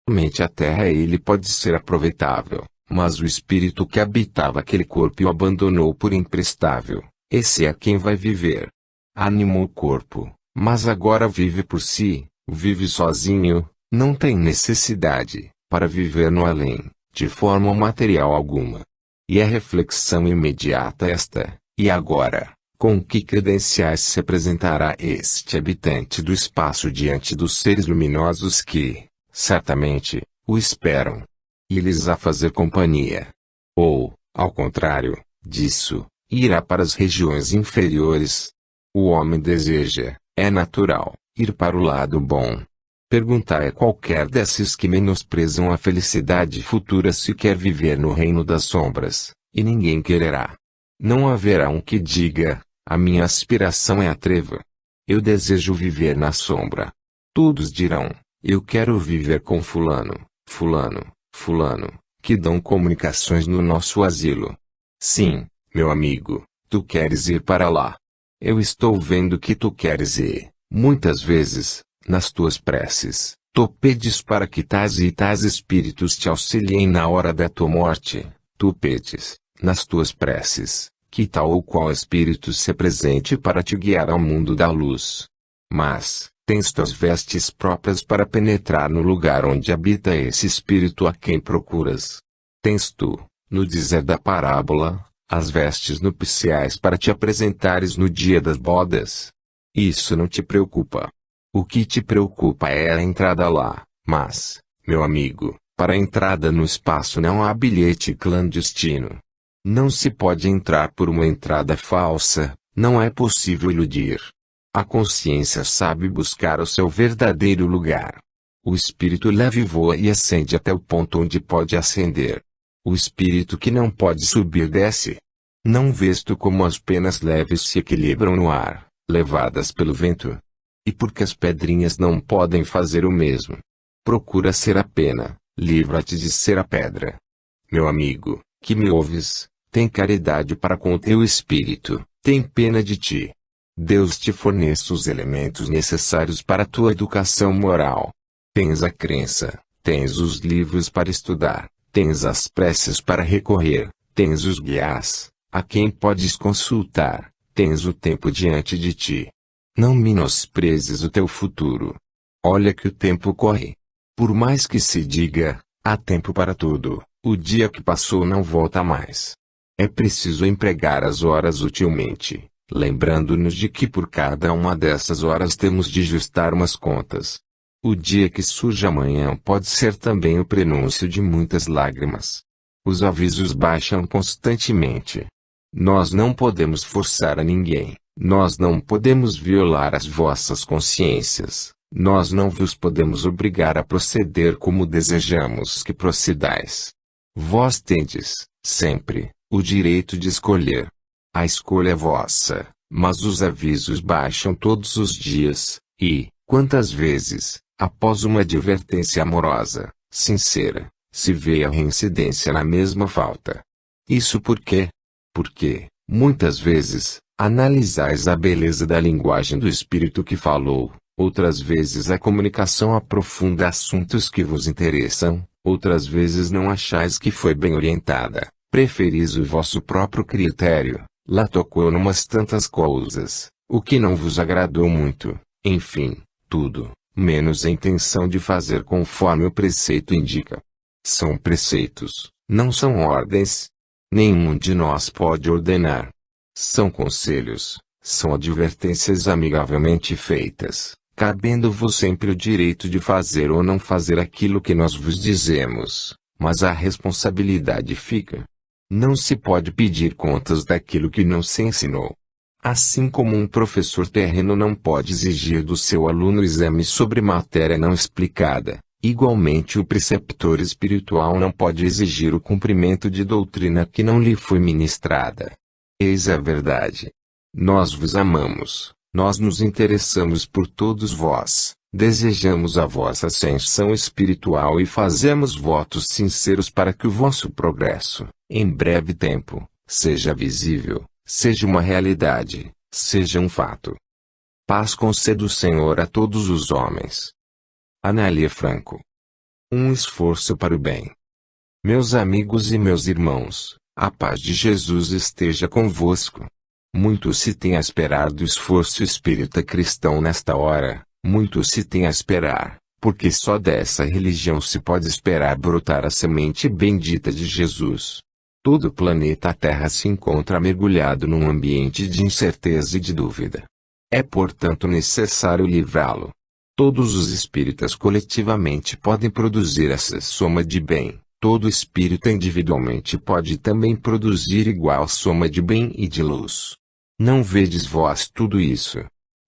Somente a terra ele pode ser aproveitável, mas o espírito que habitava aquele corpo o abandonou por imprestável. Esse é quem vai viver. Animou o corpo, mas agora vive por si, vive sozinho, não tem necessidade, para viver no além, de forma material alguma. E é reflexão imediata esta, e agora, com que credenciais se apresentará este habitante do espaço diante dos seres luminosos que, certamente, o esperam? E lhes a fazer companhia? Ou, ao contrário disso, irá para as regiões inferiores? O homem deseja, é natural, ir para o lado bom. Perguntai a qualquer desses que menosprezam a felicidade futura se quer viver no reino das sombras, e ninguém quererá. Não haverá um que diga, a minha aspiração é a treva. Eu desejo viver na sombra. Todos dirão, eu quero viver com fulano, fulano, fulano, que dão comunicações no nosso asilo. Sim, meu amigo, tu queres ir para lá. Eu estou vendo que tu queres ir, muitas vezes, nas tuas preces, tu pedes para que tais e tais espíritos te auxiliem na hora da tua morte, tu pedes, nas tuas preces, que tal ou qual espírito se apresente para te guiar ao mundo da luz. Mas, tens tuas vestes próprias para penetrar no lugar onde habita esse espírito a quem procuras. Tens tu, no dizer da parábola, as vestes nupciais para te apresentares no dia das bodas. Isso não te preocupa. O que te preocupa é a entrada lá, mas, meu amigo, para a entrada no espaço não há bilhete clandestino. Não se pode entrar por uma entrada falsa, não é possível iludir. A consciência sabe buscar o seu verdadeiro lugar. O espírito leve voa e ascende até o ponto onde pode ascender. O espírito que não pode subir desce. Não vês tu como as penas leves se equilibram no ar, levadas pelo vento? E porque as pedrinhas não podem fazer o mesmo? Procura ser a pena, livra-te de ser a pedra. Meu amigo, que me ouves, tem caridade para com o teu espírito, tem pena de ti. Deus te fornece os elementos necessários para a tua educação moral. Tens a crença, tens os livros para estudar, tens as preces para recorrer, tens os guias, a quem podes consultar, tens o tempo diante de ti. Não menosprezes o teu futuro. Olha que o tempo corre. Por mais que se diga, há tempo para tudo, o dia que passou não volta mais. É preciso empregar as horas utilmente, lembrando-nos de que por cada uma dessas horas temos de justar umas contas. O dia que surge amanhã pode ser também o prenúncio de muitas lágrimas. Os avisos baixam constantemente. Nós não podemos forçar a ninguém, nós não podemos violar as vossas consciências, nós não vos podemos obrigar a proceder como desejamos que procedais. Vós tendes, sempre, o direito de escolher. A escolha é vossa, mas os avisos baixam todos os dias, e, quantas vezes, após uma advertência amorosa, sincera, se vê a reincidência na mesma falta. Isso por quê? Porque, muitas vezes, analisais a beleza da linguagem do espírito que falou, outras vezes a comunicação aprofunda assuntos que vos interessam, outras vezes não achais que foi bem orientada, preferis o vosso próprio critério, lá tocou numas tantas coisas, o que não vos agradou muito, enfim, tudo, menos a intenção de fazer conforme o preceito indica. São preceitos, não são ordens. Nenhum de nós pode ordenar. São conselhos, são advertências amigavelmente feitas, cabendo-vos sempre o direito de fazer ou não fazer aquilo que nós vos dizemos, mas a responsabilidade fica. Não se pode pedir contas daquilo que não se ensinou. Assim como um professor terreno não pode exigir do seu aluno exame sobre matéria não explicada, igualmente o preceptor espiritual não pode exigir o cumprimento de doutrina que não lhe foi ministrada. Eis a verdade. Nós vos amamos, nós nos interessamos por todos vós, desejamos a vossa ascensão espiritual e fazemos votos sinceros para que o vosso progresso, em breve tempo, seja visível, seja uma realidade, seja um fato. Paz conceda o Senhor a todos os homens. Anélia Franco. Um esforço para o bem. Meus amigos e meus irmãos, a paz de Jesus esteja convosco. Muito se tem a esperar do esforço espírita cristão nesta hora, muito se tem a esperar, porque só dessa religião se pode esperar brotar a semente bendita de Jesus. Todo o planeta Terra se encontra mergulhado num ambiente de incerteza e de dúvida. É portanto necessário livrá-lo. Todos os espíritas coletivamente podem produzir essa soma de bem, todo espírita individualmente pode também produzir igual soma de bem e de luz. Não vedes vós tudo isso?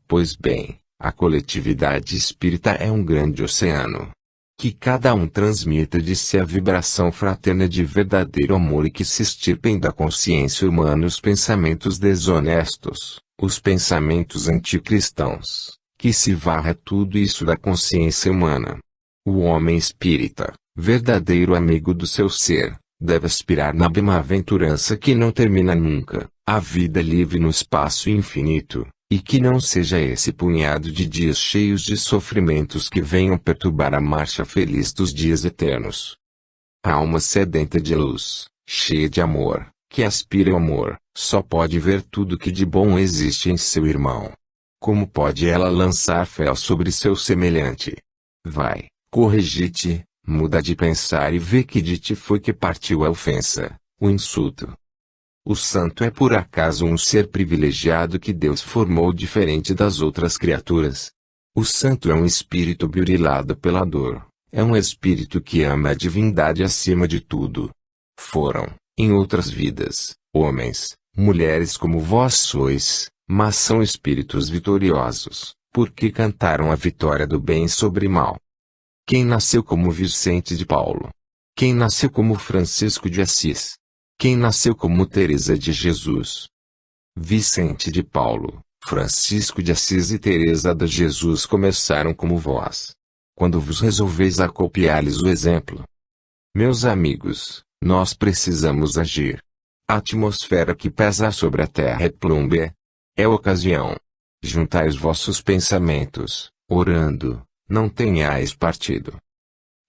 Pois bem, a coletividade espírita é um grande oceano. Que cada um transmita de si a vibração fraterna de verdadeiro amor e que se extirpem da consciência humana os pensamentos desonestos, os pensamentos anticristãos, que se varra tudo isso da consciência humana. O homem espírita, verdadeiro amigo do seu ser, deve aspirar na bem-aventurança que não termina nunca, a vida livre no espaço infinito, e que não seja esse punhado de dias cheios de sofrimentos que venham perturbar a marcha feliz dos dias eternos. A alma sedenta de luz, cheia de amor, que aspira ao amor, só pode ver tudo que de bom existe em seu irmão. Como pode ela lançar fel sobre seu semelhante? Vai, corrigi-te, muda de pensar e vê que de ti foi que partiu a ofensa, o insulto. O santo é por acaso um ser privilegiado que Deus formou diferente das outras criaturas. O santo é um espírito burilado pela dor, é um espírito que ama a divindade acima de tudo. Foram, em outras vidas, homens, mulheres como vós sois, mas são espíritos vitoriosos, porque cantaram a vitória do bem sobre mal. Quem nasceu como Vicente de Paulo? Quem nasceu como Francisco de Assis? Quem nasceu como Teresa de Jesus? Vicente de Paulo, Francisco de Assis e Teresa de Jesus começaram como vós. Quando vos resolveis a copiar-lhes o exemplo. Meus amigos, nós precisamos agir. A atmosfera que pesa sobre a terra é plúmbea. É ocasião. Juntai os vossos pensamentos, orando, não tenhais partido.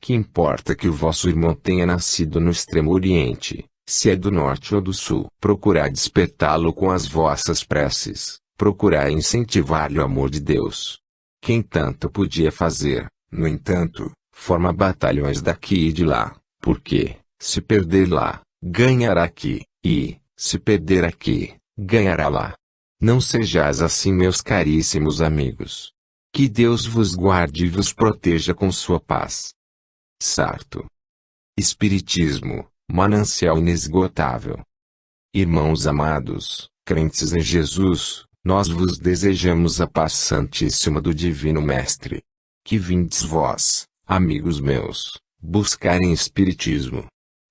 Que importa que o vosso irmão tenha nascido no extremo oriente, se é do norte ou do sul? Procurai despertá-lo com as vossas preces, procurai incentivar-lhe o amor de Deus. Quem tanto podia fazer, no entanto, forma batalhões daqui e de lá, porque, se perder lá, ganhará aqui, e, se perder aqui, ganhará lá. Não sejais assim, meus caríssimos amigos. Que Deus vos guarde e vos proteja com sua paz. Sarto. Espiritismo, manancial inesgotável. Irmãos amados, crentes em Jesus, nós vos desejamos a paz santíssima do Divino Mestre. Que vindes vós, amigos meus, buscarem Espiritismo.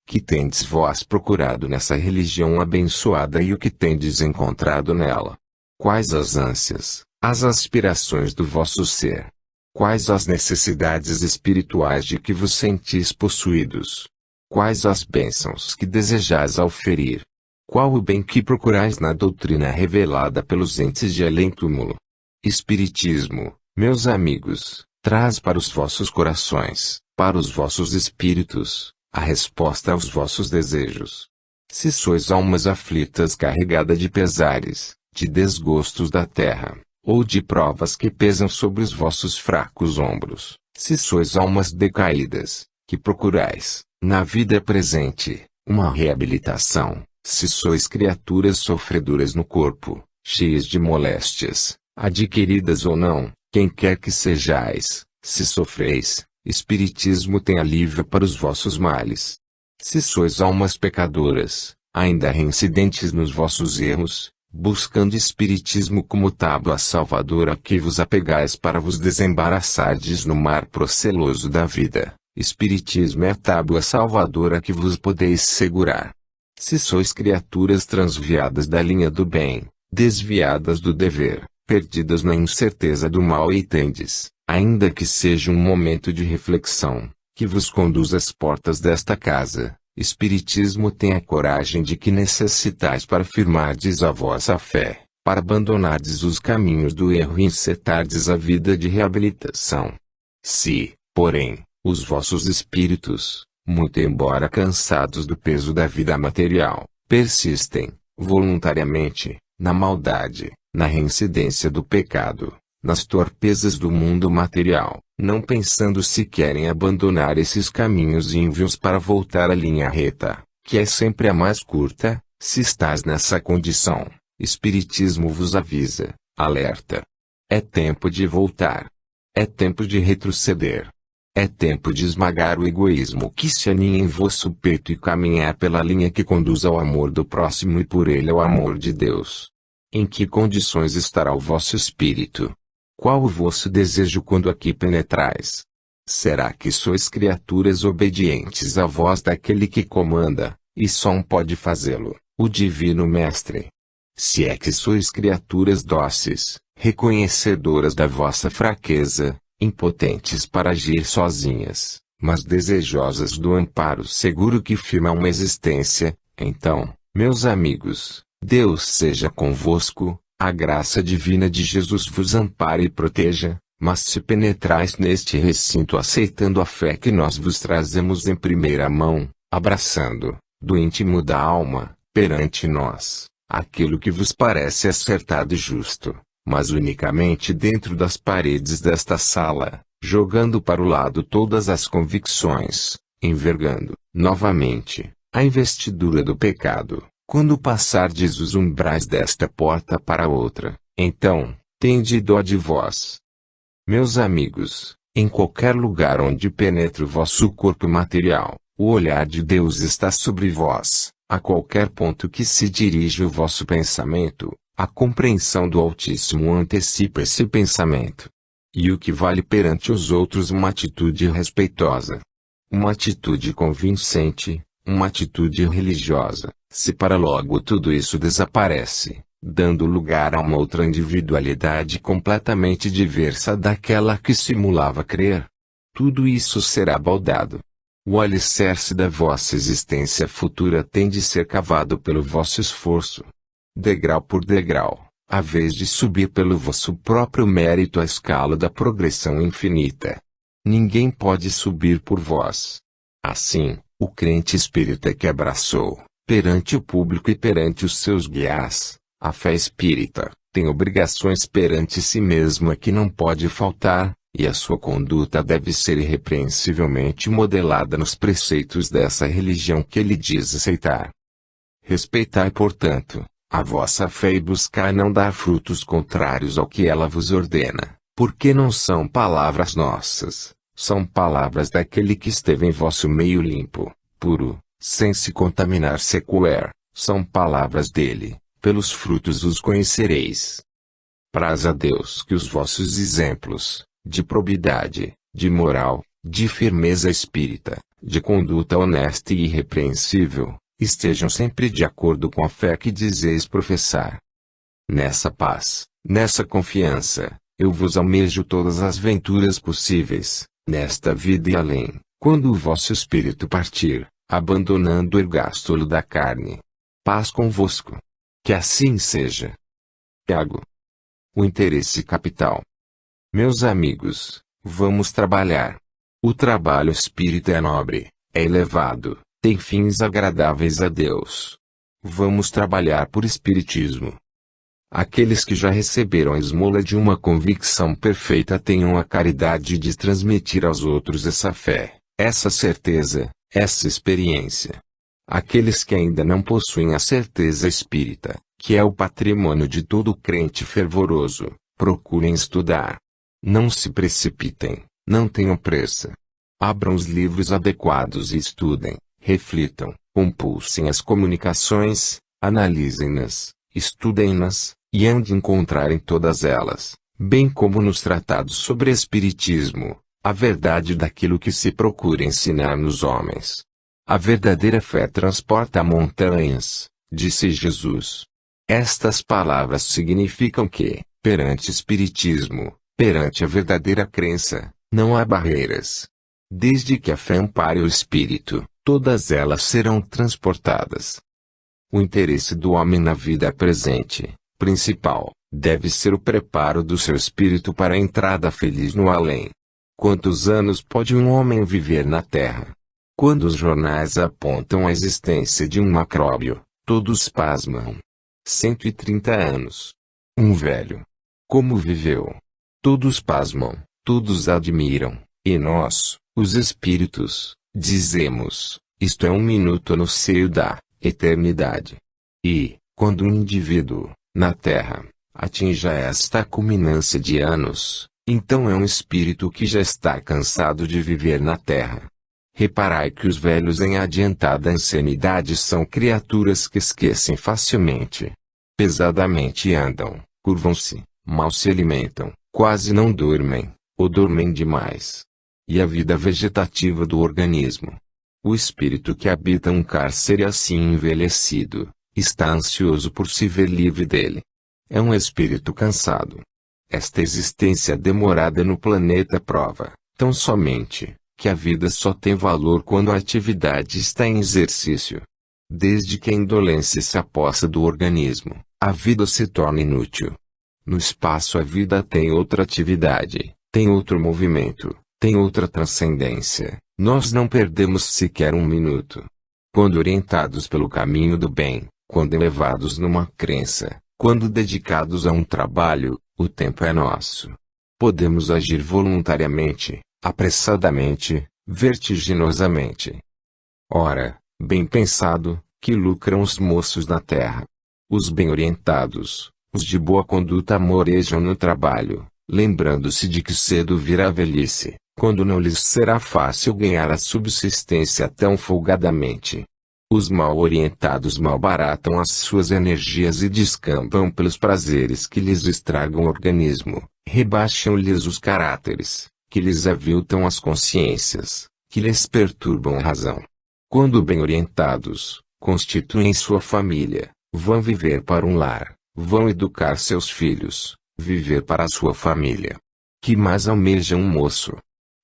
Que tendes vós procurado nessa religião abençoada e o que tendes encontrado nela? Quais as ânsias, as aspirações do vosso ser? Quais as necessidades espirituais de que vos sentis possuídos? Quais as bênçãos que desejais auferir? Qual o bem que procurais na doutrina revelada pelos entes de além-túmulo? Espiritismo, meus amigos, traz para os vossos corações, para os vossos espíritos, a resposta aos vossos desejos. Se sois almas aflitas carregadas de pesares, de desgostos da terra, ou de provas que pesam sobre os vossos fracos ombros, se sois almas decaídas, que procurais, na vida presente, uma reabilitação, se sois criaturas sofredoras no corpo, cheias de moléstias, adquiridas ou não, quem quer que sejais, se sofreis, Espiritismo tem alívio para os vossos males. Se sois almas pecadoras, ainda reincidentes nos vossos erros, buscando Espiritismo como tábua salvadora a que vos apegais para vos desembaraçardes no mar proceloso da vida, Espiritismo é a tábua salvadora que vos podeis segurar. Se sois criaturas transviadas da linha do bem, desviadas do dever, perdidas na incerteza do mal e tendes, ainda que seja um momento de reflexão, que vos conduza às portas desta casa, Espiritismo tem a coragem de que necessitais para firmardes a vossa fé, para abandonardes os caminhos do erro e encetardes a vida de reabilitação. Se, porém, Os vossos espíritos, muito embora cansados do peso da vida material, persistem, voluntariamente, na maldade, na reincidência do pecado, nas torpezas do mundo material, não pensando sequer em abandonar esses caminhos ínvios para voltar à linha reta, que é sempre a mais curta. Se estás nessa condição, Espiritismo vos avisa, alerta. É tempo de voltar. É tempo de retroceder. É tempo de esmagar o egoísmo que se aninha em vosso peito e caminhar pela linha que conduz ao amor do próximo e por ele ao amor de Deus. Em que condições estará o vosso espírito? Qual o vosso desejo quando aqui penetrais? Será que sois criaturas obedientes à voz daquele que comanda, e só um pode fazê-lo, o Divino Mestre? Se é que sois criaturas dóceis, reconhecedoras da vossa fraqueza, impotentes para agir sozinhas, mas desejosas do amparo seguro que firma uma existência, então, meus amigos, Deus seja convosco, a graça divina de Jesus vos ampare e proteja. Mas se penetrais neste recinto aceitando a fé que nós vos trazemos em primeira mão, abraçando, do íntimo da alma, perante nós, aquilo que vos parece acertado e justo, mas unicamente dentro das paredes desta sala, jogando para o lado todas as convicções, envergando, novamente, a investidura do pecado, quando passardes os umbrais desta porta para outra, então, tende dó de vós. Meus amigos, em qualquer lugar onde penetre o vosso corpo material, o olhar de Deus está sobre vós. A qualquer ponto que se dirija o vosso pensamento, a compreensão do Altíssimo antecipa esse pensamento. E o que vale perante os outros uma atitude respeitosa, uma atitude convincente, uma atitude religiosa, se para logo tudo isso desaparece, dando lugar a uma outra individualidade completamente diversa daquela que simulava crer. Tudo isso será baldado. O alicerce da vossa existência futura tem de ser cavado pelo vosso esforço. Degrau por degrau, a vez de subir pelo vosso próprio mérito a escala da progressão infinita. Ninguém pode subir por vós. Assim, o crente espírita que abraçou, perante o público e perante os seus guias, a fé espírita, tem obrigações perante si mesma que não pode faltar, e a sua conduta deve ser irrepreensivelmente modelada nos preceitos dessa religião que ele diz aceitar. Respeitai, portanto, a vossa fé e buscai não dar frutos contrários ao que ela vos ordena, porque não são palavras nossas, são palavras daquele que esteve em vosso meio limpo, puro, sem se contaminar sequer, são palavras dele, pelos frutos os conhecereis. Praz a Deus que os vossos exemplos, de probidade, de moral, de firmeza espírita, de conduta honesta e irrepreensível, estejam sempre de acordo com a fé que dizeis professar. Nessa paz, nessa confiança, eu vos almejo todas as venturas possíveis, nesta vida e além, quando o vosso espírito partir, abandonando o ergástulo da carne. Paz convosco. Que assim seja. Tiago. O interesse capital. Meus amigos, vamos trabalhar. O trabalho espírita é nobre, é elevado, tem fins agradáveis a Deus. Vamos trabalhar por espiritismo. Aqueles que já receberam a esmola de uma convicção perfeita tenham a caridade de transmitir aos outros essa fé, essa certeza, essa experiência. Aqueles que ainda não possuem a certeza espírita, que é o patrimônio de todo crente fervoroso, procurem estudar. Não se precipitem, não tenham pressa. Abram os livros adequados e estudem, reflitam, compulsem as comunicações, analisem-nas, estudem-nas, e hão de encontrar em todas elas, bem como nos tratados sobre Espiritismo, a verdade daquilo que se procura ensinar nos homens. A verdadeira fé transporta montanhas, disse Jesus. Estas palavras significam que, perante Espiritismo, perante a verdadeira crença, não há barreiras. Desde que a fé ampare o espírito, todas elas serão transportadas. O interesse do homem na vida presente, principal, deve ser o preparo do seu espírito para a entrada feliz no além. Quantos anos pode um homem viver na Terra? Quando os jornais apontam a existência de um macróbio, todos pasmam. 130 anos. Um velho. Como viveu? Todos pasmam, todos admiram, e nós, os espíritos, dizemos, isto é um minuto no seio da eternidade. E, quando um indivíduo, na Terra, atinja esta culminância de anos, então é um espírito que já está cansado de viver na Terra. Reparai que os velhos em adiantada ancianidade são criaturas que esquecem facilmente. Pesadamente andam, curvam-se, mal se alimentam, quase não dormem, ou dormem demais. E a vida vegetativa do organismo. O espírito que habita um cárcere assim envelhecido, está ansioso por se ver livre dele. É um espírito cansado. Esta existência demorada no planeta prova, tão somente, que a vida só tem valor quando a atividade está em exercício. Desde que a indolência se apossa do organismo, a vida se torna inútil. No espaço a vida tem outra atividade, tem outro movimento, tem outra transcendência. Nós não perdemos sequer um minuto. Quando orientados pelo caminho do bem, quando elevados numa crença, quando dedicados a um trabalho, o tempo é nosso. Podemos agir voluntariamente, apressadamente, vertiginosamente. Ora, bem pensado, que lucram os moços na terra. Os bem orientados, os de boa conduta morejam no trabalho, lembrando-se de que cedo virá a velhice, quando não lhes será fácil ganhar a subsistência tão folgadamente. Os mal orientados malbaratam as suas energias e descampam pelos prazeres que lhes estragam o organismo, rebaixam-lhes os caráteres, que lhes aviltam as consciências, que lhes perturbam a razão. Quando bem orientados, constituem sua família, vão viver para um lar, vão educar seus filhos, viver para a sua família. Que mais almeja um moço?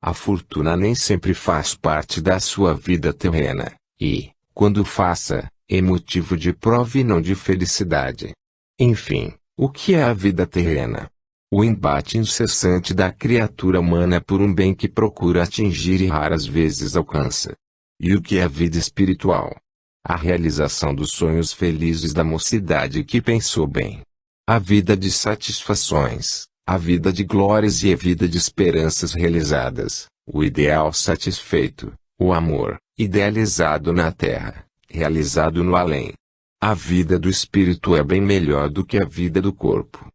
A fortuna nem sempre faz parte da sua vida terrena, e, quando faça, é motivo de prova e não de felicidade. Enfim, o que é a vida terrena? O embate incessante da criatura humana por um bem que procura atingir e raras vezes alcança. E o que é a vida espiritual? A realização dos sonhos felizes da mocidade que pensou bem. A vida de satisfações, a vida de glórias e a vida de esperanças realizadas, o ideal satisfeito, o amor, idealizado na terra, realizado no além. A vida do espírito é bem melhor do que a vida do corpo.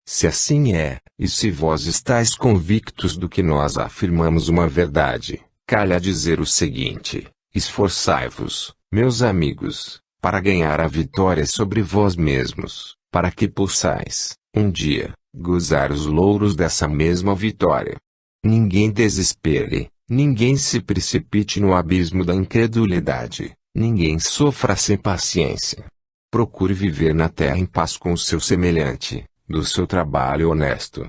Se assim é, e se vós estáis convictos do que nós afirmamos uma verdade, calha dizer o seguinte: esforçai-vos, meus amigos, para ganhar a vitória sobre vós mesmos, para que possais, um dia, gozar os louros dessa mesma vitória. Ninguém desespere, ninguém se precipite no abismo da incredulidade, ninguém sofra sem paciência. Procure viver na terra em paz com o seu semelhante, do seu trabalho honesto.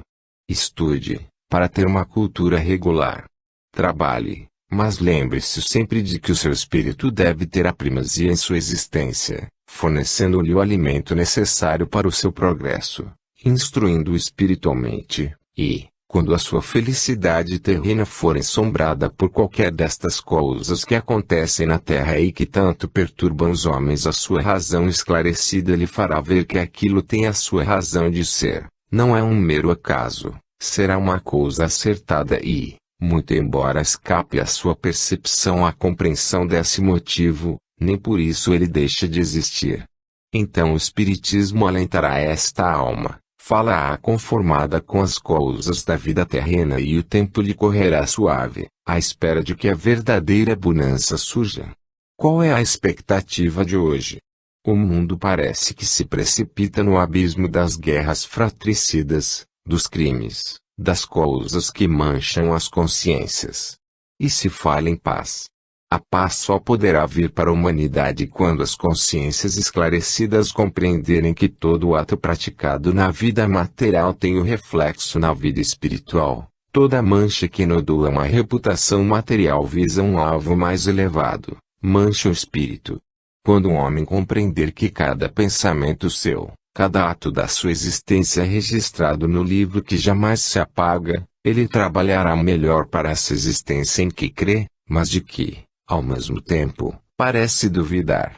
Estude, para ter uma cultura regular. Trabalhe, mas lembre-se sempre de que o seu espírito deve ter a primazia em sua existência, fornecendo-lhe o alimento necessário para o seu progresso, instruindo-o espiritualmente, e, quando a sua felicidade terrena for ensombrada por qualquer destas coisas que acontecem na terra e que tanto perturbam os homens, a sua razão esclarecida lhe fará ver que aquilo tem a sua razão de ser, não é um mero acaso, será uma coisa acertada e, muito embora escape à sua percepção a compreensão desse motivo, nem por isso ele deixa de existir. Então o Espiritismo alentará esta alma, fala-a conformada com as coisas da vida terrena e o tempo lhe correrá suave, à espera de que a verdadeira bonança surja. Qual é a expectativa de hoje? O mundo parece que se precipita no abismo das guerras fratricidas, dos crimes, das coisas que mancham as consciências. E se fala em paz? A paz só poderá vir para a humanidade quando as consciências esclarecidas compreenderem que todo ato praticado na vida material tem o reflexo na vida espiritual. Toda mancha que nodoa uma reputação material visa um alvo mais elevado, mancha o espírito. Quando um homem compreender que cada pensamento seu, cada ato da sua existência é registrado no livro que jamais se apaga, ele trabalhará melhor para essa existência em que crê, mas de que, ao mesmo tempo, parece duvidar.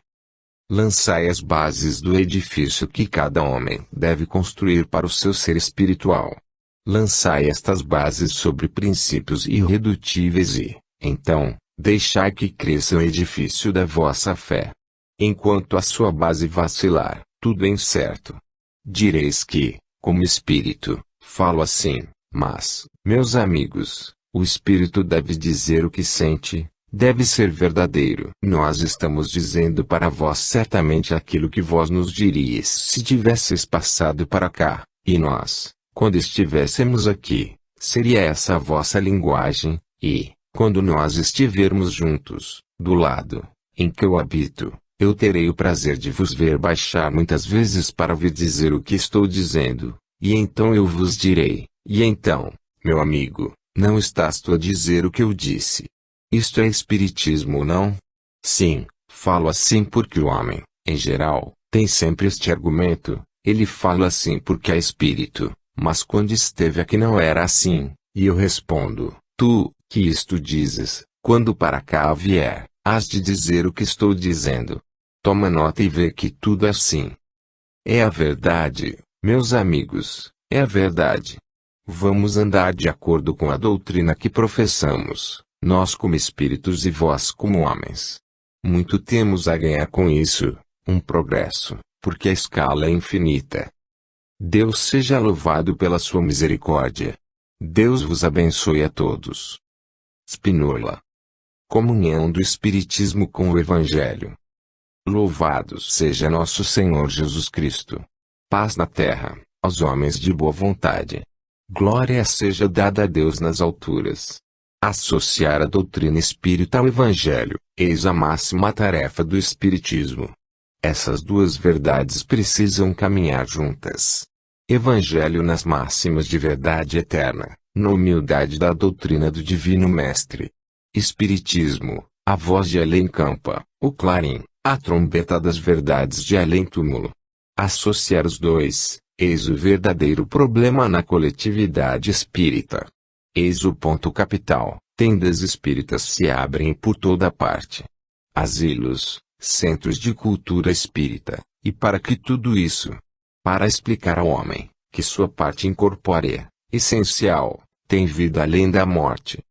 Lançai as bases do edifício que cada homem deve construir para o seu ser espiritual. Lançai estas bases sobre princípios irredutíveis e, então, deixai que cresça o edifício da vossa fé. Enquanto a sua base vacilar, tudo é incerto. Direis que, como espírito, falo assim, mas, meus amigos, o espírito deve dizer o que sente, deve ser verdadeiro. Nós estamos dizendo para vós certamente aquilo que vós nos diríeis se tivesseis passado para cá, e nós, quando estivéssemos aqui, seria essa a vossa linguagem, e, quando nós estivermos juntos, do lado em que eu habito, eu terei o prazer de vos ver baixar muitas vezes para vir dizer o que estou dizendo, e então eu vos direi, e então, meu amigo, não estás tu a dizer o que eu disse. Isto é espiritismo, não? Sim, falo assim porque o homem, em geral, tem sempre este argumento, ele fala assim porque é espírito, mas quando esteve aqui não era assim, e eu respondo, tu, que isto dizes, quando para cá vier, hás de dizer o que estou dizendo. Toma nota e vê que tudo é assim. É a verdade, meus amigos, é a verdade. Vamos andar de acordo com a doutrina que professamos, nós como espíritos e vós como homens. Muito temos a ganhar com isso, um progresso, porque a escala é infinita. Deus seja louvado pela sua misericórdia. Deus vos abençoe a todos. Spinola. Comunhão do Espiritismo com o Evangelho. Louvado seja nosso Senhor Jesus Cristo. Paz na terra, aos homens de boa vontade. Glória seja dada a Deus nas alturas. Associar a doutrina espírita ao Evangelho, eis a máxima tarefa do Espiritismo. Essas duas verdades precisam caminhar juntas. Evangelho nas máximas de verdade eterna, na humildade da doutrina do Divino Mestre. Espiritismo, a voz de além-campa, o clarim, a trombeta das verdades de além-túmulo. Associar os dois, eis o verdadeiro problema na coletividade espírita. Eis o ponto capital, tendas espíritas se abrem por toda parte. Asilos, centros de cultura espírita, e para que tudo isso? Para explicar ao homem, que sua parte incorpórea, essencial, tem vida além da morte.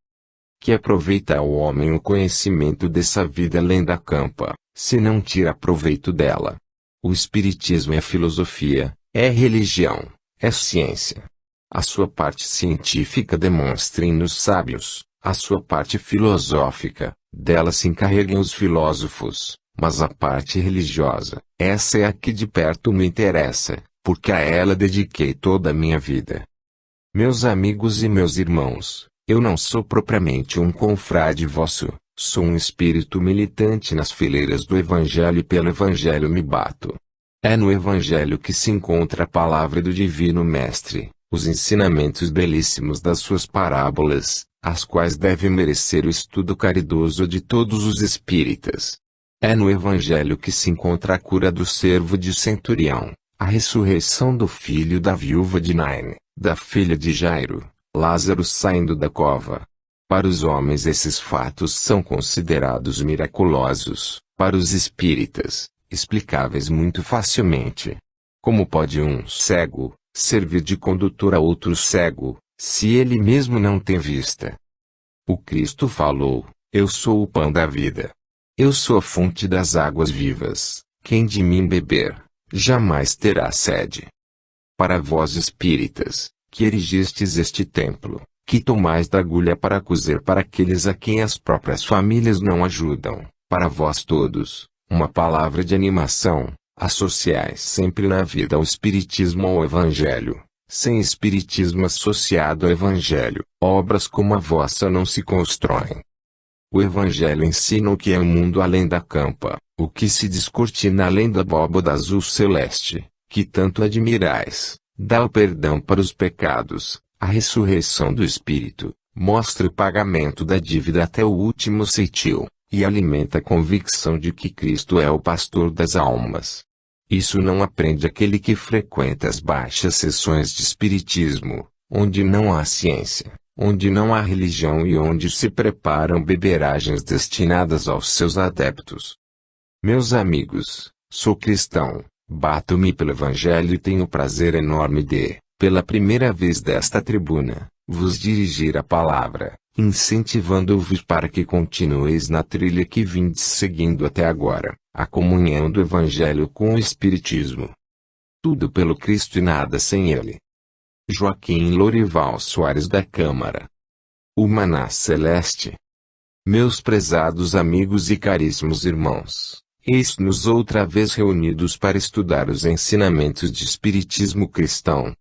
Que aproveita ao homem o conhecimento dessa vida além da campa, se não tira proveito dela. O Espiritismo é filosofia, é religião, é ciência. A sua parte científica demonstrem nos sábios, a sua parte filosófica, dela se encarreguem os filósofos, mas a parte religiosa, essa é a que de perto me interessa, porque a ela dediquei toda a minha vida. Meus amigos e meus irmãos, eu não sou propriamente um confrade vosso, sou um espírito militante nas fileiras do Evangelho e pelo Evangelho me bato. É no Evangelho que se encontra a palavra do Divino Mestre, os ensinamentos belíssimos das suas parábolas, as quais devem merecer o estudo caridoso de todos os espíritas. É no Evangelho que se encontra a cura do servo de centurião, a ressurreição do filho da viúva de Naim, da filha de Jairo, Lázaro saindo da cova. Para os homens esses fatos são considerados miraculosos, para os espíritas, explicáveis muito facilmente. Como pode um cego servir de condutor a outro cego, se ele mesmo não tem vista? O Cristo falou, eu sou o pão da vida. Eu sou a fonte das águas vivas, quem de mim beber, jamais terá sede. Para vós espíritas, que erigistes este templo, que tomais da agulha para cozer para aqueles a quem as próprias famílias não ajudam, para vós todos, uma palavra de animação, associais sempre na vida ao Espiritismo ou ao Evangelho. Sem Espiritismo associado ao Evangelho, obras como a vossa não se constroem. O Evangelho ensina o que é o mundo além da campa, o que se descortina além da abóbada azul celeste, que tanto admirais, dá o perdão para os pecados, a ressurreição do espírito, mostra o pagamento da dívida até o último ceitil, e alimenta a convicção de que Cristo é o pastor das almas. Isso não aprende aquele que frequenta as baixas sessões de espiritismo, onde não há ciência, onde não há religião e onde se preparam beberagens destinadas aos seus adeptos. Meus amigos, sou cristão, bato-me pelo Evangelho e tenho o prazer enorme de, pela primeira vez desta tribuna, vos dirigir a palavra, incentivando-vos para que continueis na trilha que vindes seguindo até agora, a comunhão do Evangelho com o Espiritismo. Tudo pelo Cristo e nada sem Ele. Joaquim Lorival Soares da Câmara. O Maná Celeste. Meus prezados amigos e caríssimos irmãos, eis-nos outra vez reunidos para estudar os ensinamentos de Espiritismo cristão.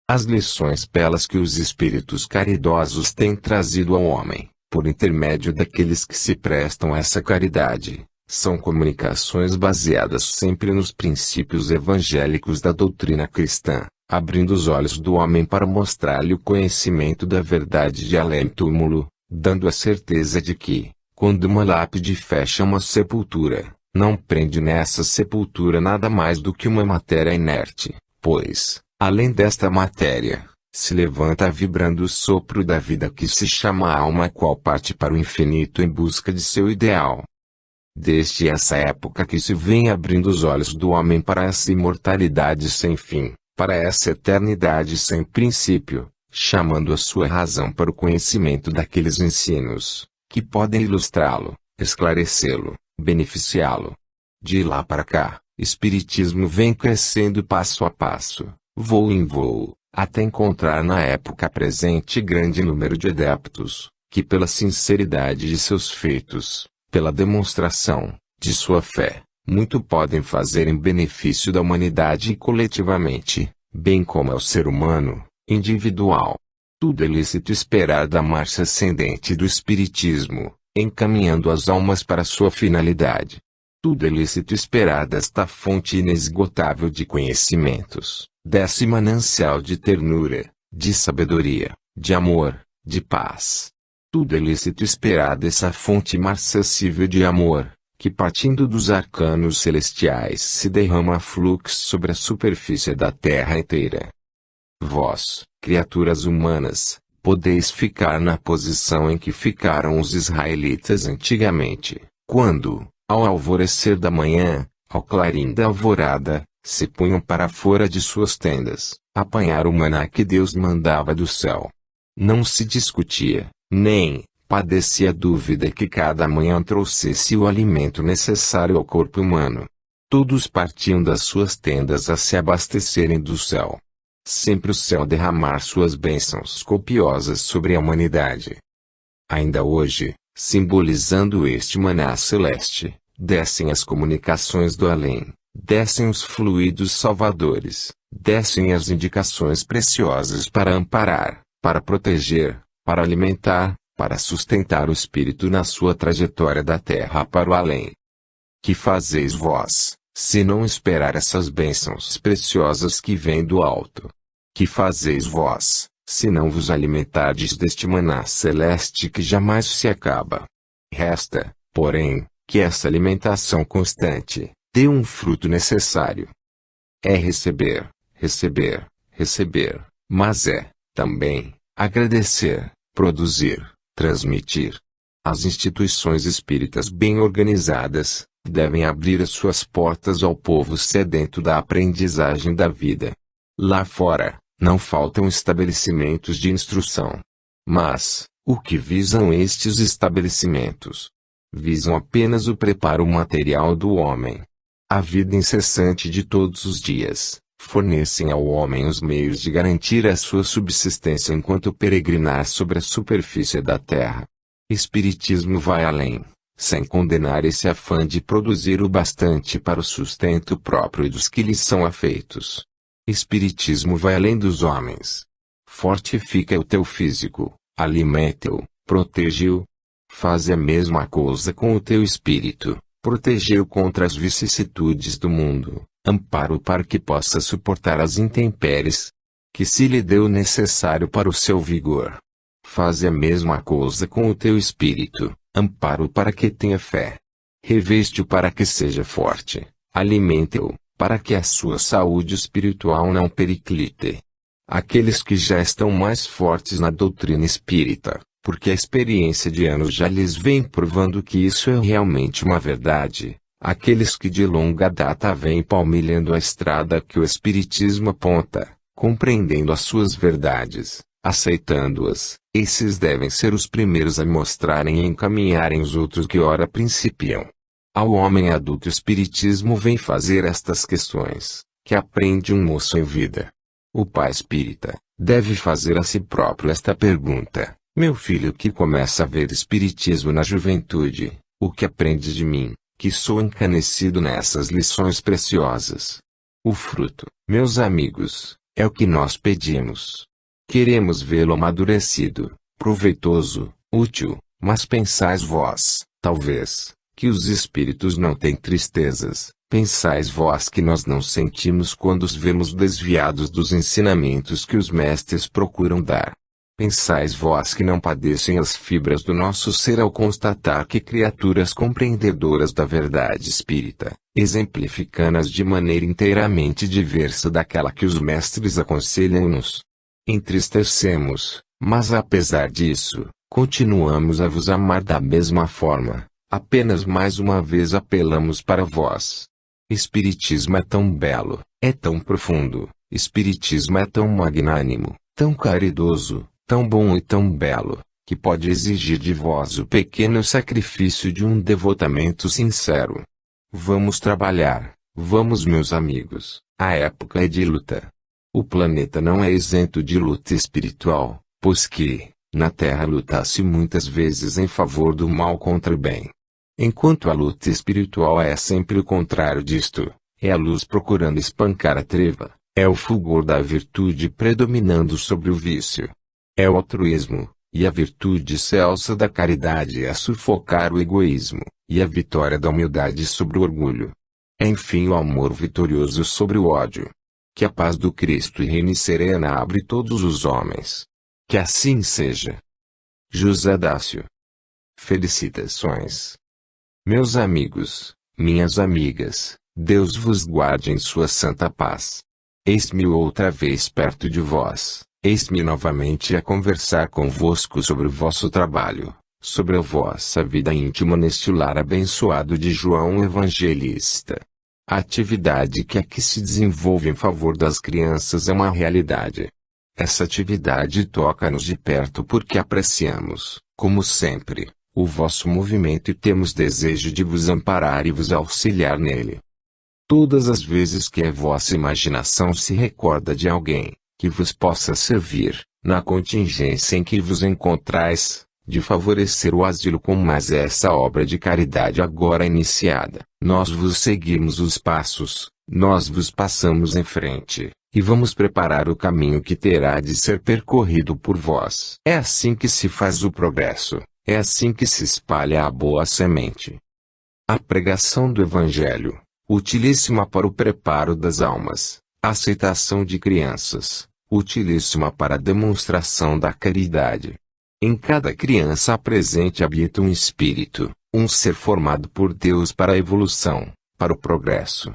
As lições belas que os espíritos caridosos têm trazido ao homem, por intermédio daqueles que se prestam a essa caridade, são comunicações baseadas sempre nos princípios evangélicos da doutrina cristã, abrindo os olhos do homem para mostrar-lhe o conhecimento da verdade de além-túmulo, dando a certeza de que, quando uma lápide fecha uma sepultura, não prende nessa sepultura nada mais do que uma matéria inerte, pois, além desta matéria, se levanta vibrando o sopro da vida que se chama alma, a qual parte para o infinito em busca de seu ideal. Desde essa época que se vem abrindo os olhos do homem para essa imortalidade sem fim, para essa eternidade sem princípio, chamando a sua razão para o conhecimento daqueles ensinos, que podem ilustrá-lo, esclarecê-lo, beneficiá-lo. De lá para cá, Espiritismo vem crescendo passo a passo, voo em voo, até encontrar na época presente grande número de adeptos, que pela sinceridade de seus feitos, pela demonstração de sua fé, muito podem fazer em benefício da humanidade coletivamente, bem como ao ser humano, individual. Tudo é lícito esperar da marcha ascendente do Espiritismo, encaminhando as almas para sua finalidade. Tudo é lícito esperar desta fonte inesgotável de conhecimentos, desse manancial de ternura, de sabedoria, de amor, de paz. Tudo é lícito esperar dessa fonte inacessível de amor, que partindo dos arcanos celestiais se derrama a fluxo sobre a superfície da terra inteira. Vós, criaturas humanas, podeis ficar na posição em que ficaram os israelitas antigamente, quando, ao alvorecer da manhã, ao clarim da alvorada, se punham para fora de suas tendas, apanhar o maná que Deus mandava do céu. Não se discutia, nem padecia dúvida que cada manhã trouxesse o alimento necessário ao corpo humano. Todos partiam das suas tendas a se abastecerem do céu. Sempre o céu derramar suas bênçãos copiosas sobre a humanidade. Ainda hoje, simbolizando este maná celeste, descem as comunicações do além, descem os fluidos salvadores, descem as indicações preciosas para amparar, para proteger, para alimentar, para sustentar o espírito na sua trajetória da terra para o além. Que fazeis vós, se não esperar essas bênçãos preciosas que vêm do alto? Que fazeis vós, se não vos alimentardes deste maná celeste que jamais se acaba? Resta, porém, que essa alimentação constante dê um fruto necessário. É receber, receber, receber, mas é, também, agradecer, produzir, transmitir. As instituições espíritas bem organizadas devem abrir as suas portas ao povo sedento da aprendizagem da vida. Lá fora, não faltam estabelecimentos de instrução. Mas, o que visam estes estabelecimentos? Visam apenas o preparo material do homem. A vida incessante de todos os dias, fornecem ao homem os meios de garantir a sua subsistência enquanto peregrinar sobre a superfície da terra. Espiritismo vai além, sem condenar esse afã de produzir o bastante para o sustento próprio e dos que lhes são afeitos. Espiritismo vai além dos homens. Fortifica o teu físico, alimenta-o, protege-o. Faz a mesma coisa com o teu espírito, protege-o contra as vicissitudes do mundo, ampara-o para que possa suportar as intempéries, que se lhe dê o necessário para o seu vigor. Faz a mesma coisa com o teu espírito, ampara-o para que tenha fé. Reveste-o para que seja forte, alimenta-o, para que a sua saúde espiritual não periclite. aqueles que já estão mais fortes na doutrina espírita, porque a experiência de anos já lhes vem provando que isso é realmente uma verdade, aqueles que de longa data vêm palmilhando a estrada que o Espiritismo aponta, compreendendo as suas verdades, aceitando-as, esses devem ser os primeiros a mostrarem e encaminharem os outros que ora principiam. Ao homem adulto o Espiritismo vem fazer estas questões, que aprende um moço em vida. O pai espírita deve fazer a si próprio esta pergunta: meu filho que começa a ver Espiritismo na juventude, o que aprende de mim, que sou encanecido nessas lições preciosas? O fruto, meus amigos, é o que nós pedimos. Queremos vê-lo amadurecido, proveitoso, útil, mas pensais vós, talvez, que os espíritos não têm tristezas, pensais vós que nós não sentimos quando os vemos desviados dos ensinamentos que os mestres procuram dar. Pensais vós que não padecem as fibras do nosso ser ao constatar que criaturas compreendedoras da verdade espírita, exemplificando-as de maneira inteiramente diversa daquela que os mestres aconselham-nos. Entristecemos, mas apesar disso, continuamos a vos amar da mesma forma, apenas mais uma vez apelamos para vós. Espiritismo é tão belo, é tão profundo, Espiritismo é tão magnânimo, tão caridoso, tão bom e tão belo, que pode exigir de vós o pequeno sacrifício de um devotamento sincero. Vamos trabalhar, vamos meus amigos, a época é de luta. O planeta não é isento de luta espiritual, pois que, na Terra luta-se muitas vezes em favor do mal contra o bem. Enquanto a luta espiritual é sempre o contrário disto, é a luz procurando espancar a treva, é o fulgor da virtude predominando sobre o vício. É o altruísmo, e a virtude excelsa da caridade a sufocar o egoísmo, e a vitória da humildade sobre o orgulho. É enfim o amor vitorioso sobre o ódio. Que a paz do Cristo reine serena abre todos os homens. Que assim seja. José Dácio. Felicitações. Meus amigos, minhas amigas, Deus vos guarde em sua santa paz. Eis-me outra vez perto de vós, eis-me novamente a conversar convosco sobre o vosso trabalho, sobre a vossa vida íntima neste lar abençoado de João Evangelista. A atividade que aqui se desenvolve em favor das crianças é uma realidade. Essa atividade toca-nos de perto porque apreciamos, como sempre, o vosso movimento e temos desejo de vos amparar e vos auxiliar nele. Todas as vezes que a vossa imaginação se recorda de alguém, que vos possa servir, na contingência em que vos encontrais, de favorecer o asilo com mais essa obra de caridade agora iniciada, nós vos seguimos os passos, nós vos passamos em frente, e vamos preparar o caminho que terá de ser percorrido por vós. É assim que se faz o progresso, é assim que se espalha a boa semente. A pregação do Evangelho, utilíssima para o preparo das almas, a aceitação de crianças, utilíssima para a demonstração da caridade. Em cada criança presente habita um espírito, um ser formado por Deus para a evolução, para o progresso.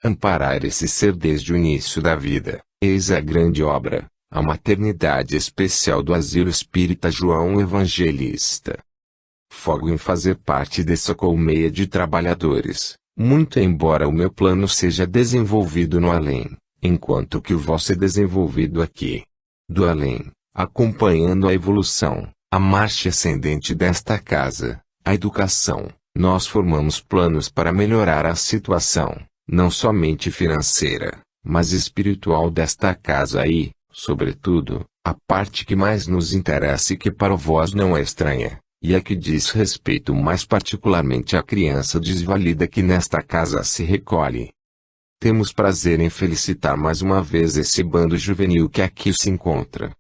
Amparar esse ser desde o início da vida, eis a grande obra, a maternidade especial do Asilo Espírita João Evangelista. Fogo em fazer parte dessa colmeia de trabalhadores, muito embora o meu plano seja desenvolvido no além, enquanto que o vosso é desenvolvido aqui. Do além, acompanhando a evolução, a marcha ascendente desta casa, a educação, nós formamos planos para melhorar a situação, não somente financeira, mas espiritual desta casa e, sobretudo, a parte que mais nos interessa e que para vós não é estranha, e a que diz respeito mais particularmente à criança desvalida que nesta casa se recolhe. Temos prazer em felicitar mais uma vez esse bando juvenil que aqui se encontra.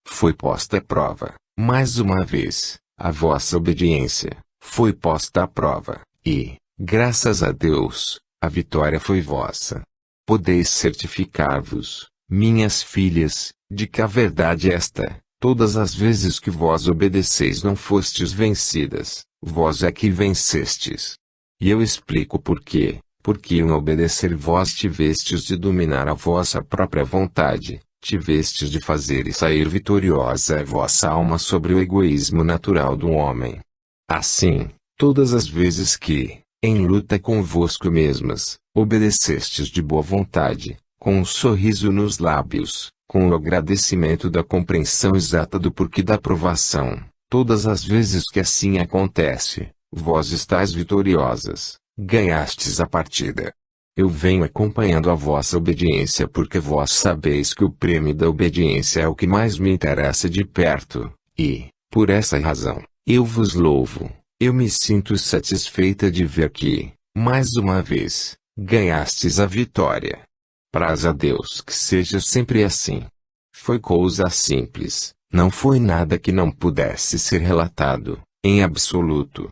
Foi posta à prova, mais uma vez, a vossa obediência, foi posta à prova, e, graças a Deus, a vitória foi vossa. Podeis certificar-vos, minhas filhas, de que a verdade é esta: todas as vezes que vós obedeceis não fostes vencidas, vós é que vencestes. E eu explico por quê. Porque em obedecer vós tivestes de dominar a vossa própria vontade, tivestes de fazer e sair vitoriosa a vossa alma sobre o egoísmo natural do homem. Assim, todas as vezes que, em luta convosco mesmas, obedecestes de boa vontade, com um sorriso nos lábios, com o agradecimento da compreensão exata do porquê da provação, todas as vezes que assim acontece, vós estáis vitoriosas, ganhastes a partida. Eu venho acompanhando a vossa obediência porque vós sabeis que o prêmio da obediência é o que mais me interessa de perto, e, por essa razão, eu vos louvo. Eu me sinto satisfeita de ver que, mais uma vez, ganhastes a vitória. Praz a Deus que seja sempre assim. Foi coisa simples, não foi nada que não pudesse ser relatado, em absoluto.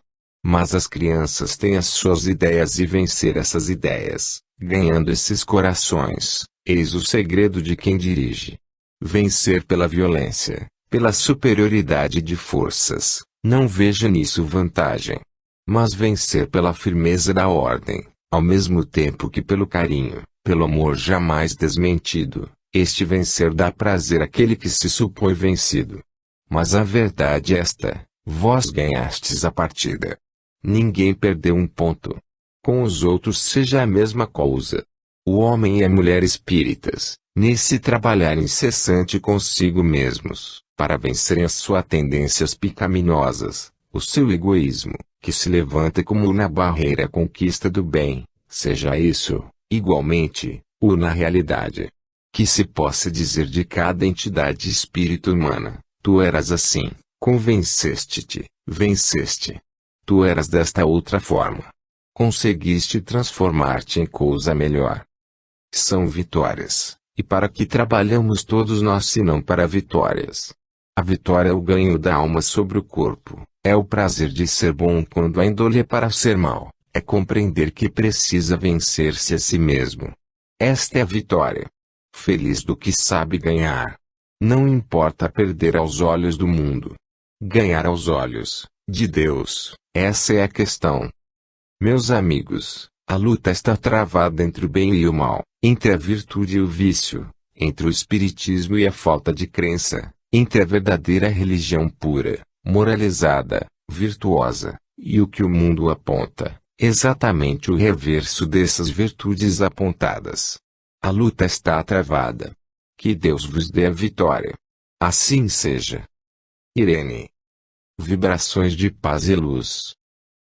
Mas as crianças têm as suas ideias e vencer essas ideias, ganhando esses corações, eis o segredo de quem dirige. Vencer pela violência, pela superioridade de forças, não vejo nisso vantagem. Mas vencer pela firmeza da ordem, ao mesmo tempo que pelo carinho, pelo amor jamais desmentido, este vencer dá prazer àquele que se supõe vencido. Mas a verdade é esta, vós ganhastes a partida. Ninguém perdeu um ponto. Com os outros seja a mesma coisa. O homem e a mulher espíritas, nesse trabalhar incessante consigo mesmos, para vencerem as suas tendências pecaminosas, o seu egoísmo, que se levanta como na barreira à conquista do bem, seja isso, igualmente, o na realidade. Que se possa dizer de cada entidade espírito humana, tu eras assim, convenceste-te, venceste. Tu eras desta outra forma. Conseguiste transformar-te em coisa melhor. São vitórias, e para que trabalhamos todos nós senão para vitórias? A vitória é o ganho da alma sobre o corpo, é o prazer de ser bom quando a índole é para ser mal, é compreender que precisa vencer-se a si mesmo. Esta é a vitória. Feliz do que sabe ganhar. Não importa perder aos olhos do mundo. Ganhar aos olhos de Deus, essa é a questão. Meus amigos, a luta está travada entre o bem e o mal, entre a virtude e o vício, entre o espiritismo e a falta de crença, entre a verdadeira religião pura, moralizada, virtuosa, e o que o mundo aponta, exatamente o reverso dessas virtudes apontadas. A luta está travada. Que Deus vos dê a vitória. Assim seja. Irene. Vibrações de paz e luz.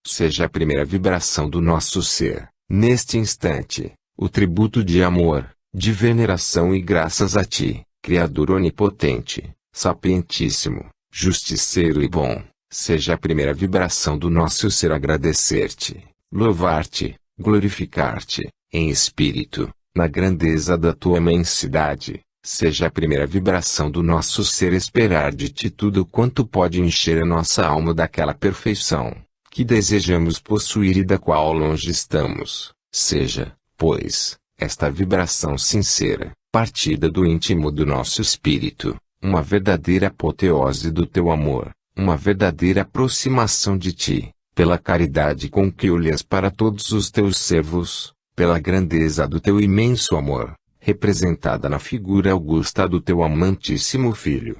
Seja a primeira vibração do nosso ser, neste instante, o tributo de amor, de veneração e graças a Ti, Criador onipotente, sapientíssimo, justiceiro e bom, seja a primeira vibração do nosso ser agradecer-Te, louvar-Te, glorificar-Te, em espírito, na grandeza da Tua imensidade. Seja a primeira vibração do nosso ser esperar de Ti tudo quanto pode encher a nossa alma daquela perfeição, que desejamos possuir e da qual longe estamos. Seja, pois, esta vibração sincera, partida do íntimo do nosso espírito, uma verdadeira apoteose do Teu amor, uma verdadeira aproximação de Ti, pela caridade com que olhas para todos os Teus servos, pela grandeza do Teu imenso amor, representada na figura augusta do Teu amantíssimo Filho.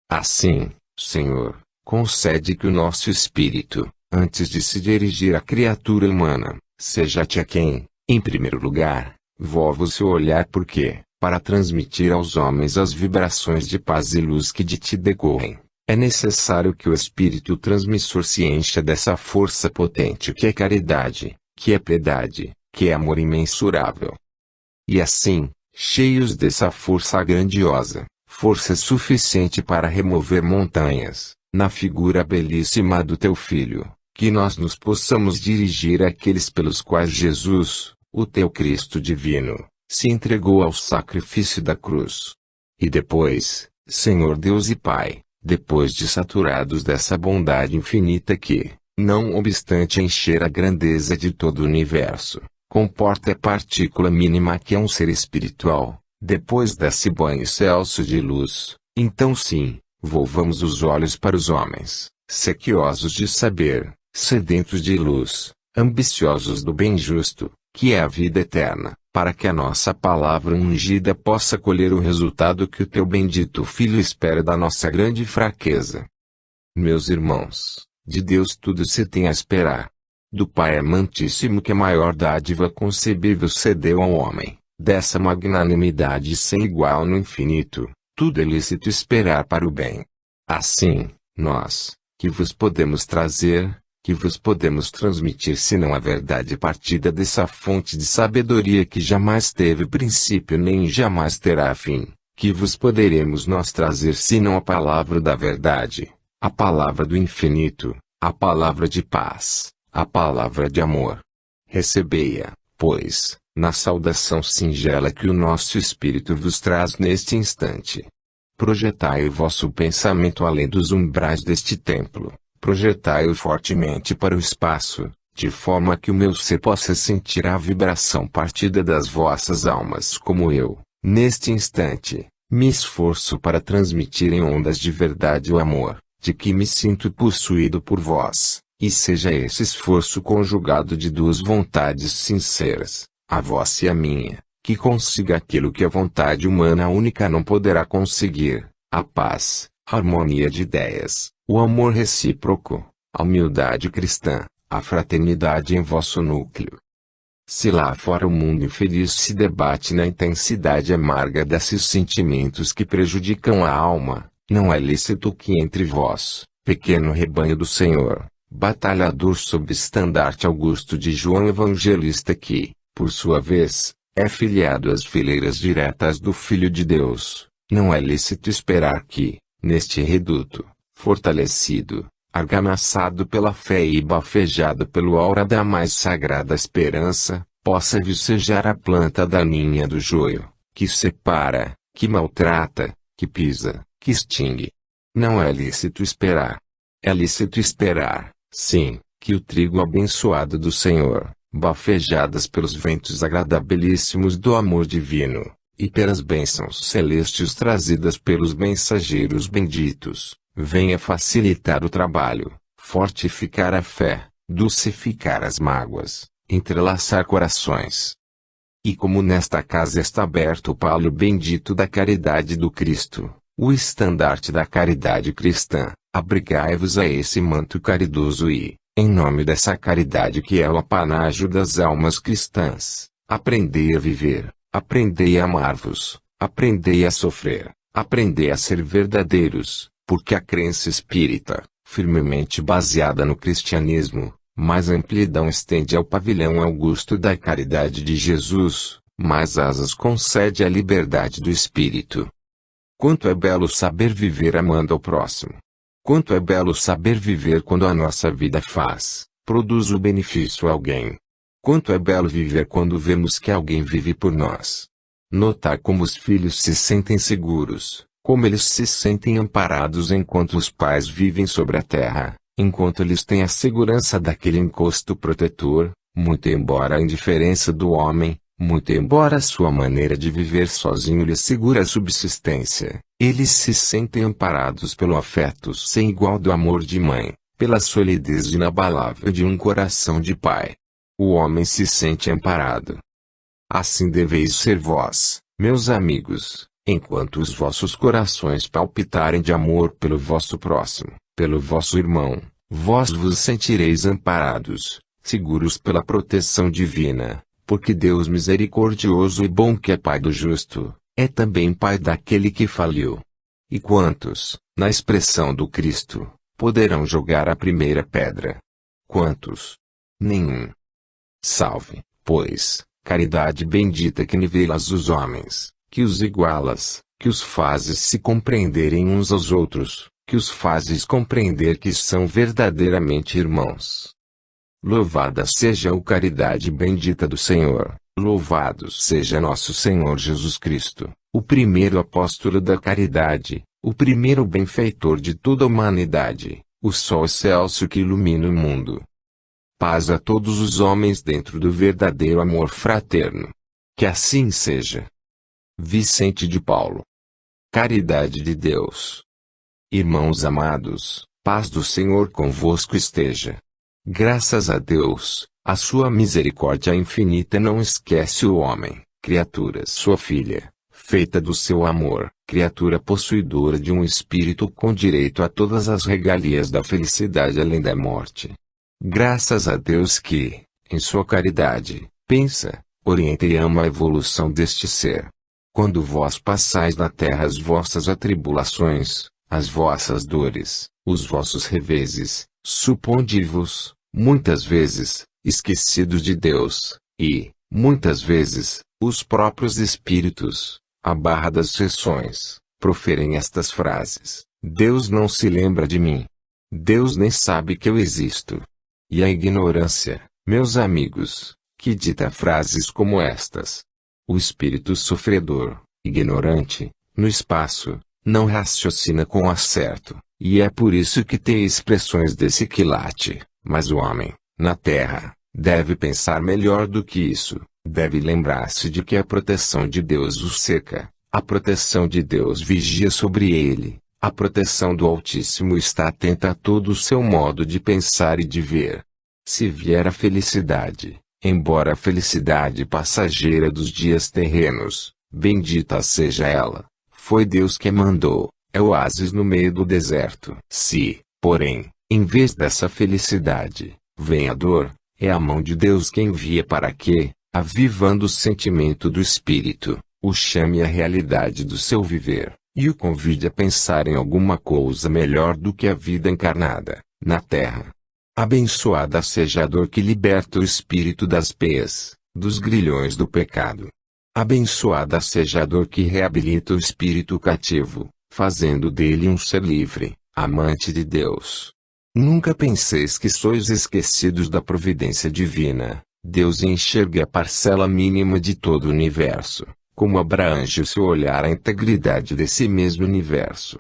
Assim, Senhor, concede que o nosso espírito, antes de se dirigir à criatura humana, seja-te a quem, em primeiro lugar, volva o seu olhar porque, para transmitir aos homens as vibrações de paz e luz que de Ti decorrem, é necessário que o espírito transmissor se encha dessa força potente que é caridade, que é piedade, que é amor imensurável. E assim, cheios dessa força grandiosa, força suficiente para remover montanhas, na figura belíssima do Teu Filho, que nós nos possamos dirigir àqueles pelos quais Jesus, o Teu Cristo divino, se entregou ao sacrifício da cruz. E depois, Senhor Deus e Pai, depois de saturados dessa bondade infinita que, não obstante encher a grandeza de todo o universo, comporta a partícula mínima que é um ser espiritual, depois desse banho excelso de luz, então sim, volvamos os olhos para os homens, sequiosos de saber, sedentos de luz, ambiciosos do bem justo, que é a vida eterna, para que a nossa palavra ungida possa colher o resultado que o teu bendito Filho espera da nossa grande fraqueza. Meus irmãos, de Deus tudo se tem a esperar. Do Pai amantíssimo que a maior dádiva concebível cedeu ao homem, dessa magnanimidade sem igual no infinito, tudo é lícito esperar para o bem. Assim, nós, que vos podemos trazer, que vos podemos transmitir senão a verdade partida dessa fonte de sabedoria que jamais teve princípio nem jamais terá fim, que vos poderemos nós trazer senão a palavra da verdade, a palavra do infinito, a palavra de paz, a palavra de amor. Recebei-a, pois, na saudação singela que o nosso Espírito vos traz neste instante. Projetai o vosso pensamento além dos umbrais deste templo, projetai-o fortemente para o espaço, de forma que o meu ser possa sentir a vibração partida das vossas almas como eu, neste instante, me esforço para transmitir em ondas de verdade o amor, de que me sinto possuído por vós. E seja esse esforço conjugado de duas vontades sinceras, a vossa e a minha, que consiga aquilo que a vontade humana única não poderá conseguir, a paz, a harmonia de ideias, o amor recíproco, a humildade cristã, a fraternidade em vosso núcleo. Se lá fora o mundo infeliz se debate na intensidade amarga desses sentimentos que prejudicam a alma, não é lícito que entre vós, pequeno rebanho do Senhor, batalhador sob estandarte augusto de João Evangelista que, por sua vez, é filiado às fileiras diretas do Filho de Deus, não é lícito esperar que, neste reduto, fortalecido, argamassado pela fé e bafejado pelo aura da mais sagrada esperança, possa vicejar a planta daninha do joio, que separa, que maltrata, que pisa, que extingue. Não é lícito esperar. É lícito esperar, sim, que o trigo abençoado do Senhor, bafejadas pelos ventos agradabilíssimos do amor divino, e pelas bênçãos celestes trazidas pelos mensageiros benditos, venha facilitar o trabalho, fortificar a fé, dulcificar as mágoas, entrelaçar corações. E como nesta casa está aberto o palo bendito da caridade do Cristo, o estandarte da caridade cristã, abrigai-vos a esse manto caridoso e, em nome dessa caridade que é o apanágio das almas cristãs, aprendei a viver, aprendei a amar-vos, aprendei a sofrer, aprendei a ser verdadeiros, porque a crença espírita, firmemente baseada no cristianismo, mais amplidão estende ao pavilhão augusto da caridade de Jesus, mais asas concede à liberdade do espírito. Quanto é belo saber viver amando ao próximo! Quanto é belo saber viver quando a nossa vida produz o benefício a alguém! Quanto é belo viver quando vemos que alguém vive por nós! Notar como os filhos se sentem seguros, como eles se sentem amparados enquanto os pais vivem sobre a terra, enquanto eles têm a segurança daquele encosto protetor, muito embora a indiferença do homem, muito embora a sua maneira de viver sozinho lhes segure a subsistência, eles se sentem amparados pelo afeto sem igual do amor de mãe, pela solidez inabalável de um coração de pai. O homem se sente amparado. Assim deveis ser vós, meus amigos, enquanto os vossos corações palpitarem de amor pelo vosso próximo, pelo vosso irmão, vós vos sentireis amparados, seguros pela proteção divina, porque Deus misericordioso e bom que é Pai do justo, é também Pai daquele que faliu. E quantos, na expressão do Cristo, poderão jogar a primeira pedra? Quantos? Nenhum. Salve, pois, caridade bendita que nivelas os homens, que os igualas, que os fazes se compreenderem uns aos outros, que os fazes compreender que são verdadeiramente irmãos. Louvada seja a caridade bendita do Senhor, louvado seja nosso Senhor Jesus Cristo, o primeiro apóstolo da caridade, o primeiro benfeitor de toda a humanidade, o sol excelso que ilumina o mundo. Paz a todos os homens dentro do verdadeiro amor fraterno. Que assim seja. Vicente de Paulo. Caridade de Deus. Irmãos amados, paz do Senhor convosco esteja. Graças a Deus, a sua misericórdia infinita não esquece o homem. criatura sua filha, feita do seu amor, criatura possuidora de um espírito com direito a todas as regalias da felicidade além da morte. Graças a Deus que, em sua caridade, pensa, orienta e ama a evolução deste ser. Quando vós passais na terra as vossas atribulações, as vossas dores, os vossos reveses, suponde-vos, muitas vezes, esquecidos de Deus, e, muitas vezes, os próprios espíritos, à barra das sessões, proferem estas frases: Deus não se lembra de mim. Deus nem sabe que eu existo. E a ignorância, meus amigos, que dita frases como estas. O espírito sofredor, ignorante, no espaço, não raciocina com acerto, e é por isso que tem expressões desse quilate. Mas o homem, na terra, deve pensar melhor do que isso, deve lembrar-se de que a proteção de Deus o cerca, a proteção de Deus vigia sobre ele, a proteção do Altíssimo está atenta a todo o seu modo de pensar e de ver. Se vier a felicidade, embora a felicidade passageira dos dias terrenos, bendita seja ela, foi Deus que mandou, é oásis no meio do deserto. Se, porém, em vez dessa felicidade, vem a dor, é a mão de Deus que envia para que, avivando o sentimento do espírito, o chame à realidade do seu viver, e o convide a pensar em alguma coisa melhor do que a vida encarnada, na terra. Abençoada seja a dor que liberta o espírito das peias, dos grilhões do pecado. Abençoada seja a dor que reabilita o espírito cativo, fazendo dele um ser livre, amante de Deus. Nunca penseis que sois esquecidos da providência divina. Deus enxerga a parcela mínima de todo o universo, como abrange o seu olhar a integridade desse mesmo universo.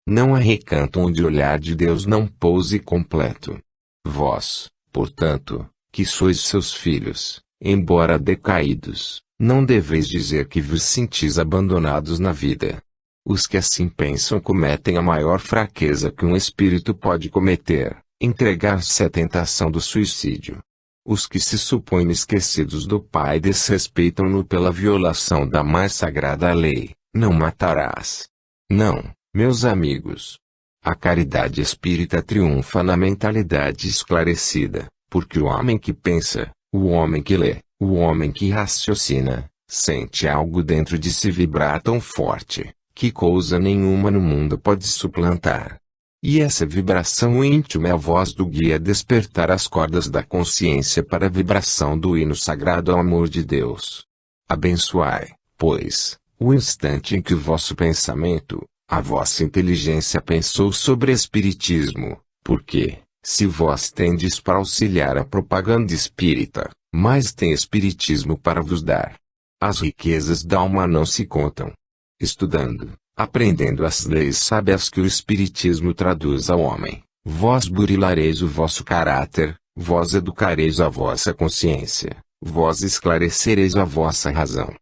Não há recanto onde o olhar de Deus não pouse completo. Vós, portanto, que sois seus filhos, embora decaídos, não deveis dizer que vos sentis abandonados na vida. Os que assim pensam cometem a maior fraqueza que um espírito pode cometer, entregar-se à tentação do suicídio. Os que se supõem esquecidos do Pai desrespeitam-no pela violação da mais sagrada lei, não matarás. Não, meus amigos. A caridade espírita triunfa na mentalidade esclarecida, porque o homem que pensa, o homem que lê, o homem que raciocina, sente algo dentro de si vibrar tão forte, que coisa nenhuma no mundo pode suplantar. E essa vibração íntima é a voz do guia a despertar as cordas da consciência para a vibração do hino sagrado ao amor de Deus. Abençoai, pois, o instante em que o vosso pensamento, a vossa inteligência pensou sobre espiritismo, porque, se vós tendes para auxiliar a propaganda espírita, mais tem espiritismo para vos dar. As riquezas da alma não se contam. Estudando, aprendendo as leis sábias que o espiritismo traduz ao homem, vós burilareis o vosso caráter, vós educareis a vossa consciência, vós esclarecereis a vossa razão.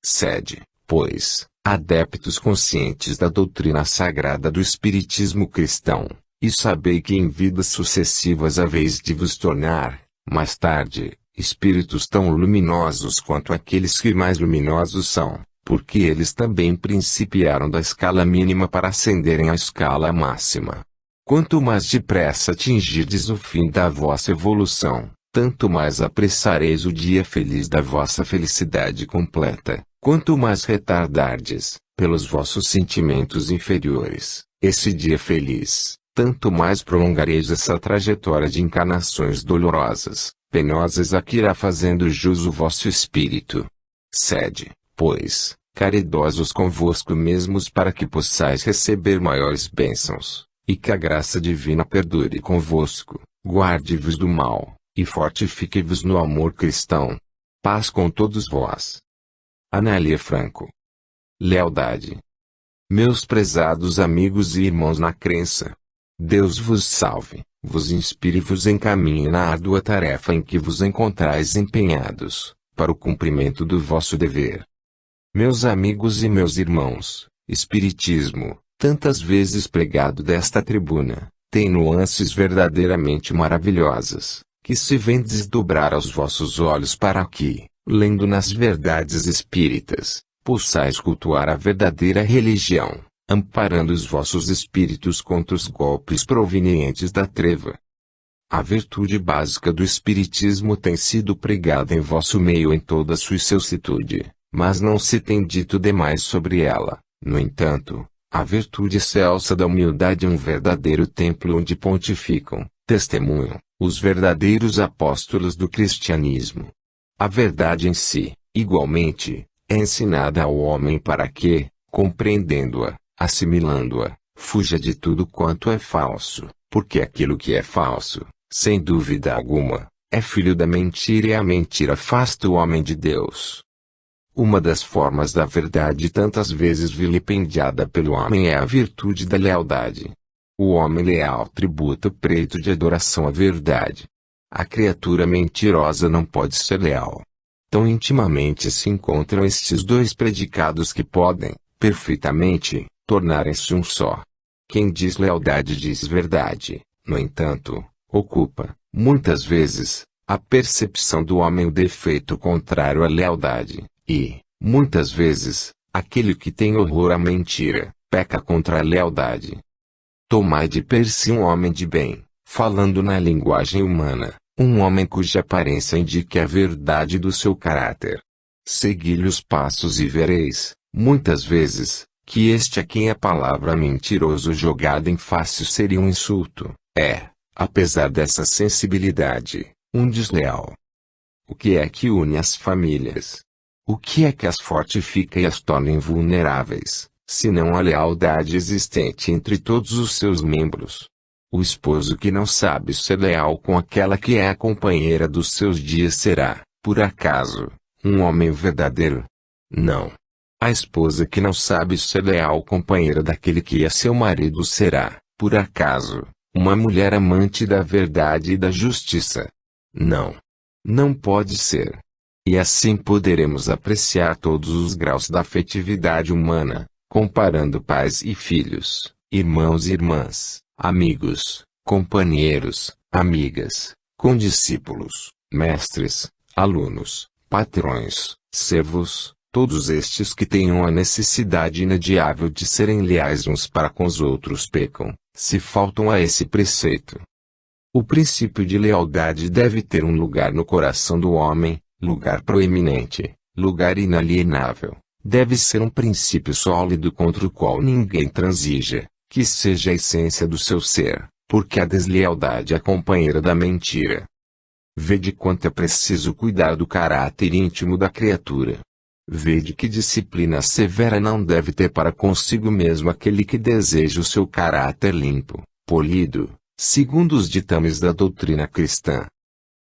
Sede, pois, adeptos conscientes da doutrina sagrada do espiritismo cristão, e sabei que em vidas sucessivas haveis de vos tornar, mais tarde, espíritos tão luminosos quanto aqueles que mais luminosos são, porque eles também principiaram da escala mínima para ascenderem à escala máxima. Quanto mais depressa atingirdes o fim da vossa evolução, tanto mais apressareis o dia feliz da vossa felicidade completa. Quanto mais retardardes, pelos vossos sentimentos inferiores, esse dia feliz, tanto mais prolongareis essa trajetória de encarnações dolorosas, penosas a que irá fazendo jus o vosso espírito. Sede, pois, caridosos convosco mesmos para que possais receber maiores bênçãos, e que a graça divina perdure convosco, guarde-vos do mal, e fortifique-vos no amor cristão. Paz com todos vós. Anália Franco. Lealdade. Meus prezados amigos e irmãos na crença, Deus vos salve, vos inspire e vos encaminhe na árdua tarefa em que vos encontrais empenhados, para o cumprimento do vosso dever. Meus amigos e meus irmãos, Espiritismo, tantas vezes pregado desta tribuna, tem nuances verdadeiramente maravilhosas, que se vêm desdobrar aos vossos olhos para que, lendo nas verdades espíritas, possais cultuar a verdadeira religião, amparando os vossos espíritos contra os golpes provenientes da treva. A virtude básica do espiritismo tem sido pregada em vosso meio em toda a sua excelsitude, mas não se tem dito demais sobre ela. No entanto, a virtude excelsa da humildade é um verdadeiro templo onde pontificam, testemunham, os verdadeiros apóstolos do cristianismo. A verdade em si, igualmente, é ensinada ao homem para que, compreendendo-a, assimilando-a, fuja de tudo quanto é falso, porque aquilo que é falso, sem dúvida alguma, é filho da mentira e a mentira afasta o homem de Deus. Uma das formas da verdade tantas vezes vilipendiada pelo homem é a virtude da lealdade. O homem leal tributa o preço de adoração à verdade. A criatura mentirosa não pode ser leal. Tão intimamente se encontram estes dois predicados que podem, perfeitamente, tornarem-se um só. Quem diz lealdade diz verdade, no entanto, ocupa, muitas vezes, a percepção do homem o defeito contrário à lealdade, e, muitas vezes, aquele que tem horror à mentira, peca contra a lealdade. Tomai de per si um homem de bem, falando na linguagem humana, um homem cuja aparência indique a verdade do seu caráter. Segui-lhe os passos e vereis, muitas vezes, que este a quem a palavra mentiroso jogada em face seria um insulto, apesar dessa sensibilidade, um desleal. O que é que une as famílias? O que é que as fortifica e as torna invulneráveis, senão a lealdade existente entre todos os seus membros? O esposo que não sabe ser leal com aquela que é a companheira dos seus dias será, por acaso, um homem verdadeiro? Não. A esposa que não sabe ser leal companheira daquele que é seu marido será, por acaso, uma mulher amante da verdade e da justiça? Não. Não pode ser. E assim poderemos apreciar todos os graus da afetividade humana, comparando pais e filhos, irmãos e irmãs, amigos, companheiros, amigas, condiscípulos, mestres, alunos, patrões, servos, todos estes que tenham a necessidade inadiável de serem leais uns para com os outros pecam, se faltam a esse preceito. O princípio de lealdade deve ter um lugar no coração do homem, lugar proeminente, lugar inalienável. Deve ser um princípio sólido contra o qual ninguém transija, que seja a essência do seu ser, porque a deslealdade é companheira da mentira. Vede quanto é preciso cuidar do caráter íntimo da criatura. Vede que disciplina severa não deve ter para consigo mesmo aquele que deseja o seu caráter limpo, polido, segundo os ditames da doutrina cristã.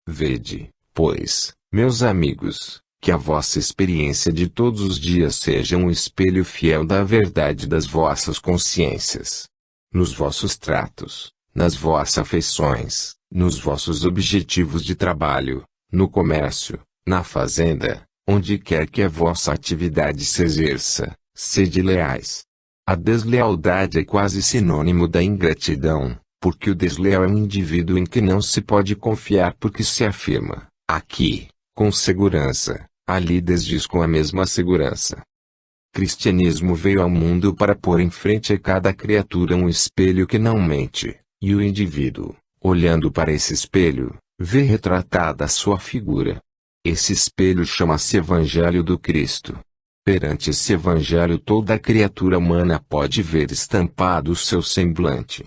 Vede, pois, meus amigos, que a vossa experiência de todos os dias seja um espelho fiel da verdade das vossas consciências. Nos vossos tratos, nas vossas afeições, nos vossos objetivos de trabalho, no comércio, na fazenda, onde quer que a vossa atividade se exerça, sede leais. A deslealdade é quase sinônimo da ingratidão, porque o desleal é um indivíduo em que não se pode confiar porque se afirma, aqui, com segurança, ali desdiz com a mesma segurança. Cristianismo veio ao mundo para pôr em frente a cada criatura um espelho que não mente, e o indivíduo, olhando para esse espelho, vê retratada a sua figura. Esse espelho chama-se Evangelho do Cristo. Perante esse Evangelho toda a criatura humana pode ver estampado o seu semblante.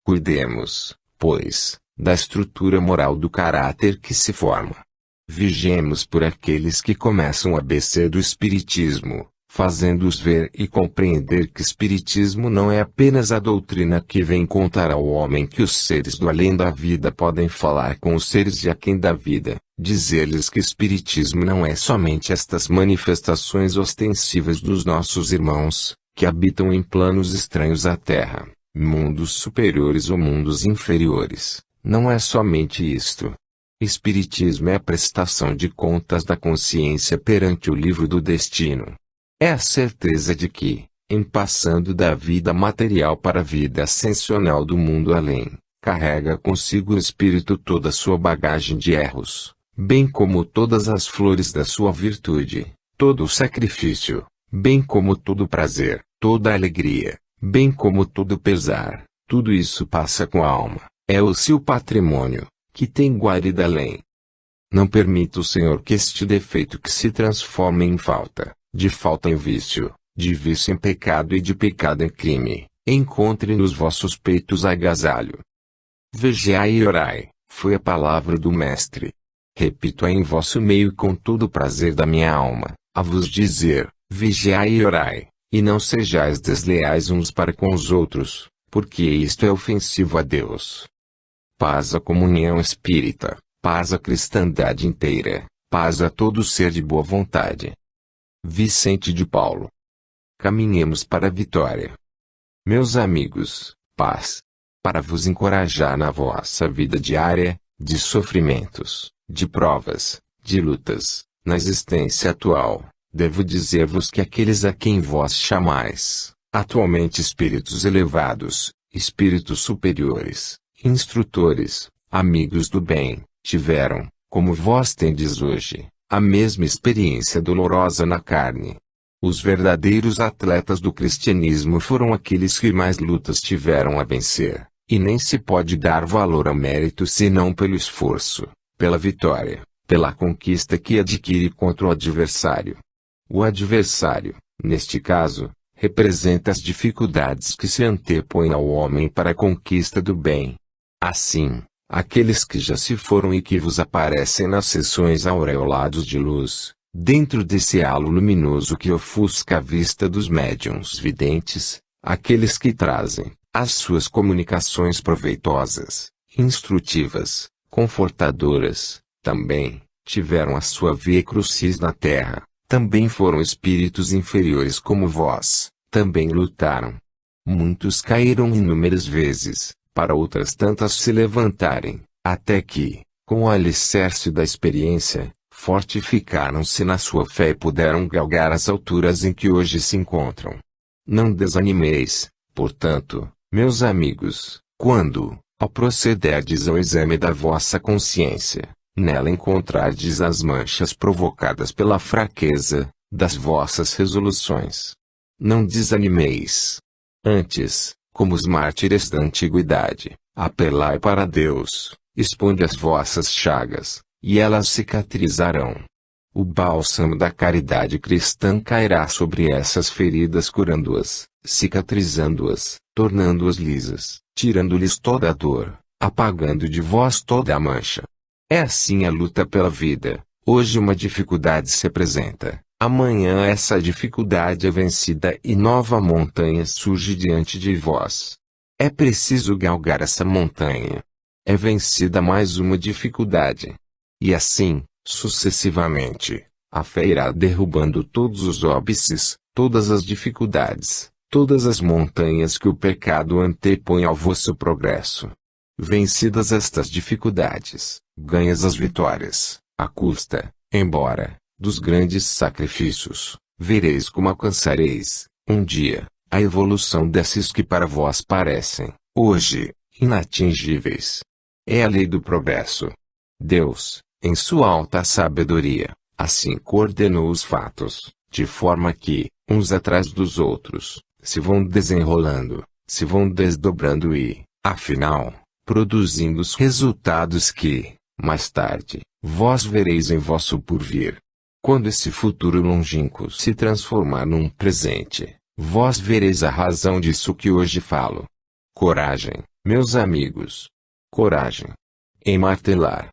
Cuidemos, pois, da estrutura moral do caráter que se forma. Vigiemos por aqueles que começam o ABC do Espiritismo, fazendo-os ver e compreender que Espiritismo não é apenas a doutrina que vem contar ao homem que os seres do além da vida podem falar com os seres de aquém da vida, dizer-lhes que Espiritismo não é somente estas manifestações ostensivas dos nossos irmãos, que habitam em planos estranhos à Terra, mundos superiores ou mundos inferiores, não é somente isto. Espiritismo é a prestação de contas da consciência perante o livro do destino. É a certeza de que, em passando da vida material para a vida ascensional do mundo além, carrega consigo o espírito toda a sua bagagem de erros, bem como todas as flores da sua virtude, todo o sacrifício, bem como todo o prazer, toda a alegria, bem como todo o pesar, tudo isso passa com a alma, é o seu patrimônio, que tem guarida além. Não permita o Senhor que este defeito que se transforme em falta, de falta em vício, de vício em pecado e de pecado em crime, encontre nos vossos peitos agasalho. Vigiai e orai, foi a palavra do Mestre. Repito-a em vosso meio com todo o prazer da minha alma, a vos dizer, vigiai e orai, e não sejais desleais uns para com os outros, porque isto é ofensivo a Deus. Paz à comunhão espírita, paz à cristandade inteira, paz a todo ser de boa vontade. Vicente de Paulo. Caminhemos para a vitória. Meus amigos, paz. Para vos encorajar na vossa vida diária, de sofrimentos, de provas, de lutas, na existência atual, devo dizer-vos que aqueles a quem vós chamais, atualmente espíritos elevados, espíritos superiores, instrutores, amigos do bem, tiveram, como vós tendes hoje, a mesma experiência dolorosa na carne. Os verdadeiros atletas do cristianismo foram aqueles que mais lutas tiveram a vencer, e nem se pode dar valor ao mérito senão pelo esforço, pela vitória, pela conquista que adquire contra o adversário. O adversário, neste caso, representa as dificuldades que se antepõem ao homem para a conquista do bem. Assim, aqueles que já se foram e que vos aparecem nas sessões aureolados de luz, dentro desse halo luminoso que ofusca a vista dos médiuns videntes, aqueles que trazem, as suas comunicações proveitosas, instrutivas, confortadoras, também, tiveram a sua via crucis na terra, também foram espíritos inferiores como vós, também lutaram. Muitos caíram inúmeras vezes, para outras tantas se levantarem, até que, com o alicerce da experiência, fortificaram-se na sua fé e puderam galgar as alturas em que hoje se encontram. Não desanimeis, portanto, meus amigos, quando, ao procederdes ao exame da vossa consciência, nela encontrardes as manchas provocadas pela fraqueza das vossas resoluções. Não desanimeis. Antes, como os mártires da antiguidade, apelai para Deus, exponde as vossas chagas, e elas cicatrizarão. O bálsamo da caridade cristã cairá sobre essas feridas curando-as, cicatrizando-as, tornando-as lisas, tirando-lhes toda a dor, apagando de vós toda a mancha. É assim a luta pela vida. Hoje uma dificuldade se apresenta, amanhã essa dificuldade é vencida e nova montanha surge diante de vós. É preciso galgar essa montanha. É vencida mais uma dificuldade. E assim, sucessivamente, a fé irá derrubando todos os óbices, todas as dificuldades, todas as montanhas que o pecado antepõe ao vosso progresso. Vencidas estas dificuldades, ganhas as vitórias, à custa, embora, dos grandes sacrifícios, vereis como alcançareis, um dia, a evolução desses que para vós parecem, hoje, inatingíveis. É a lei do progresso. Deus, em sua alta sabedoria, assim coordenou os fatos, de forma que, uns atrás dos outros, se vão desenrolando, se vão desdobrando e, afinal, produzindo os resultados que, mais tarde, vós vereis em vosso porvir. Quando esse futuro longínquo se transformar num presente, vós vereis a razão disso que hoje falo. Coragem, meus amigos. Coragem. Em martelar.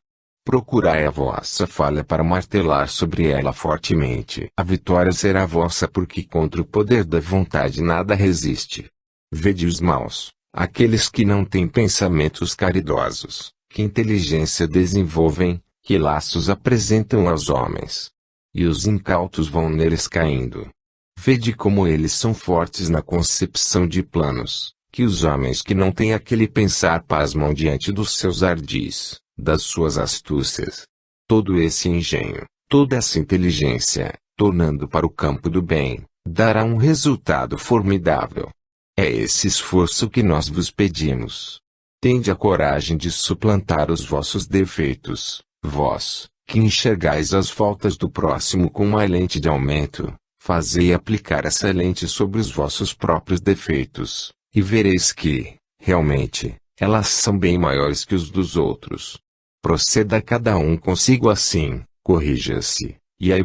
Procurai a vossa falha para martelar sobre ela fortemente. A vitória será vossa porque contra o poder da vontade nada resiste. Vede os maus, aqueles que não têm pensamentos caridosos, que inteligência desenvolvem, que laços apresentam aos homens. E os incautos vão neles caindo. Vede como eles são fortes na concepção de planos, que os homens que não têm aquele pensar pasmam diante dos seus ardis, das suas astúcias. Todo esse engenho, toda essa inteligência, tornando para o campo do bem, dará um resultado formidável. É esse esforço que nós vos pedimos. Tende a coragem de suplantar os vossos defeitos, vós, que enxergais as faltas do próximo com uma lente de aumento, fazei aplicar essa lente sobre os vossos próprios defeitos, e vereis que, realmente, elas são bem maiores que os dos outros. Proceda cada um consigo assim, corrija-se, e a